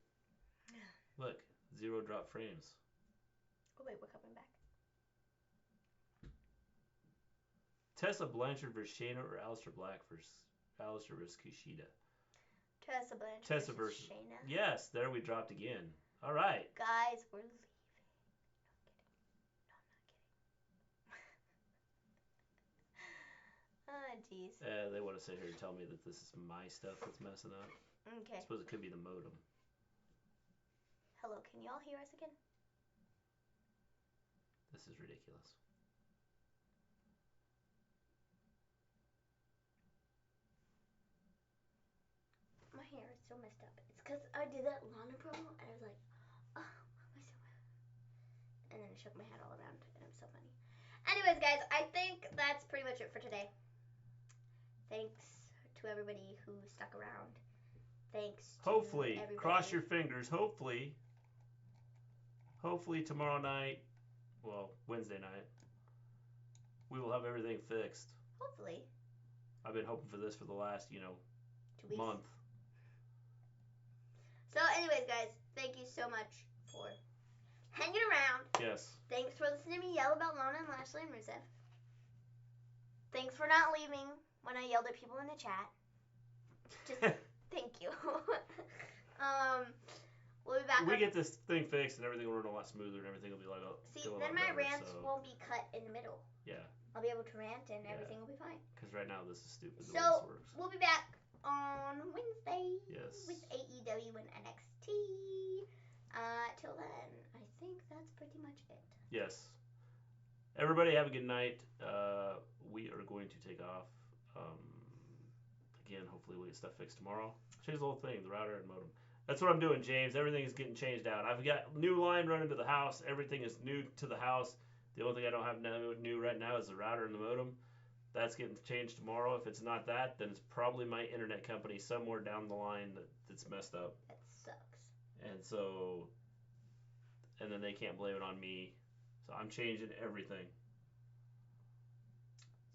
Look, 0 drop frames. Oh, wait, we're coming back. Tessa Blanchard versus Shayna or Aleister Black versus Kushida? Tessa versus Shayna. Yes, there we dropped again. All right. Guys, we're leaving. Jeez. They want to sit here and tell me that this is my stuff that's messing up. Okay. I suppose it could be the modem. Hello, can y'all hear us again? This is ridiculous. My hair is so messed up. It's because I did that Lana promo and I was like, oh, why so much? And then I shook my head all around and it was so funny. Anyways, guys, I think that's pretty much it for today. Thanks to everybody who stuck around. Thanks to hopefully, everybody. Cross your fingers, hopefully tomorrow night, well, Wednesday night, we will have everything fixed. Hopefully. I've been hoping for this for the last, 2 weeks. Month. So anyways, guys, thank you so much for hanging around. Yes. Thanks for listening to me yell about Lana and Lashley and Rusev. Thanks for not leaving when I yelled at people in the chat. Just thank you. We'll be back. We get this thing fixed and everything will run a lot smoother and everything will be like see, then my rants won't be cut in the middle. Yeah. I'll be able to rant and everything will be fine. Because right now this is stupid. So we'll be back on Wednesday. Yes. With AEW and NXT. Till then, I think that's pretty much it. Yes. Everybody have a good night. We are going to take off. Again, hopefully we'll get stuff fixed tomorrow. Change the whole thing, the router and modem. That's what I'm doing, James. Everything is getting changed out. I've got new line running to the house. Everything is new to the house. The only thing I don't have new right now is the router and the modem. That's getting changed tomorrow. If it's not that, then it's probably my internet company somewhere down the line that's messed up. That sucks. And so and then they can't blame it on me. So I'm changing everything.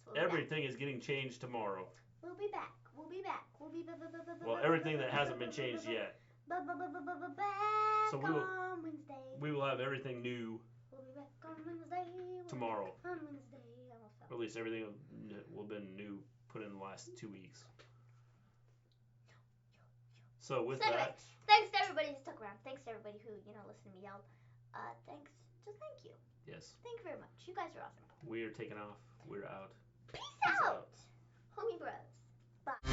So Everything is getting changed tomorrow. We'll be back. We'll be back. We'll be back. Well, everything that hasn't been changed yet. Back So on Wednesday. we will have everything new We'll be back on Wednesday. tomorrow. On Wednesday. Or at least everything will have been new put in the last 2 weeks. So with that, thanks to everybody who stuck around. Thanks to everybody who listened to me yell. Thanks. Just thank you. Yes. Thank you very much. You guys are awesome. We are taking off. We're out. Peace out. Homie bros. Bye.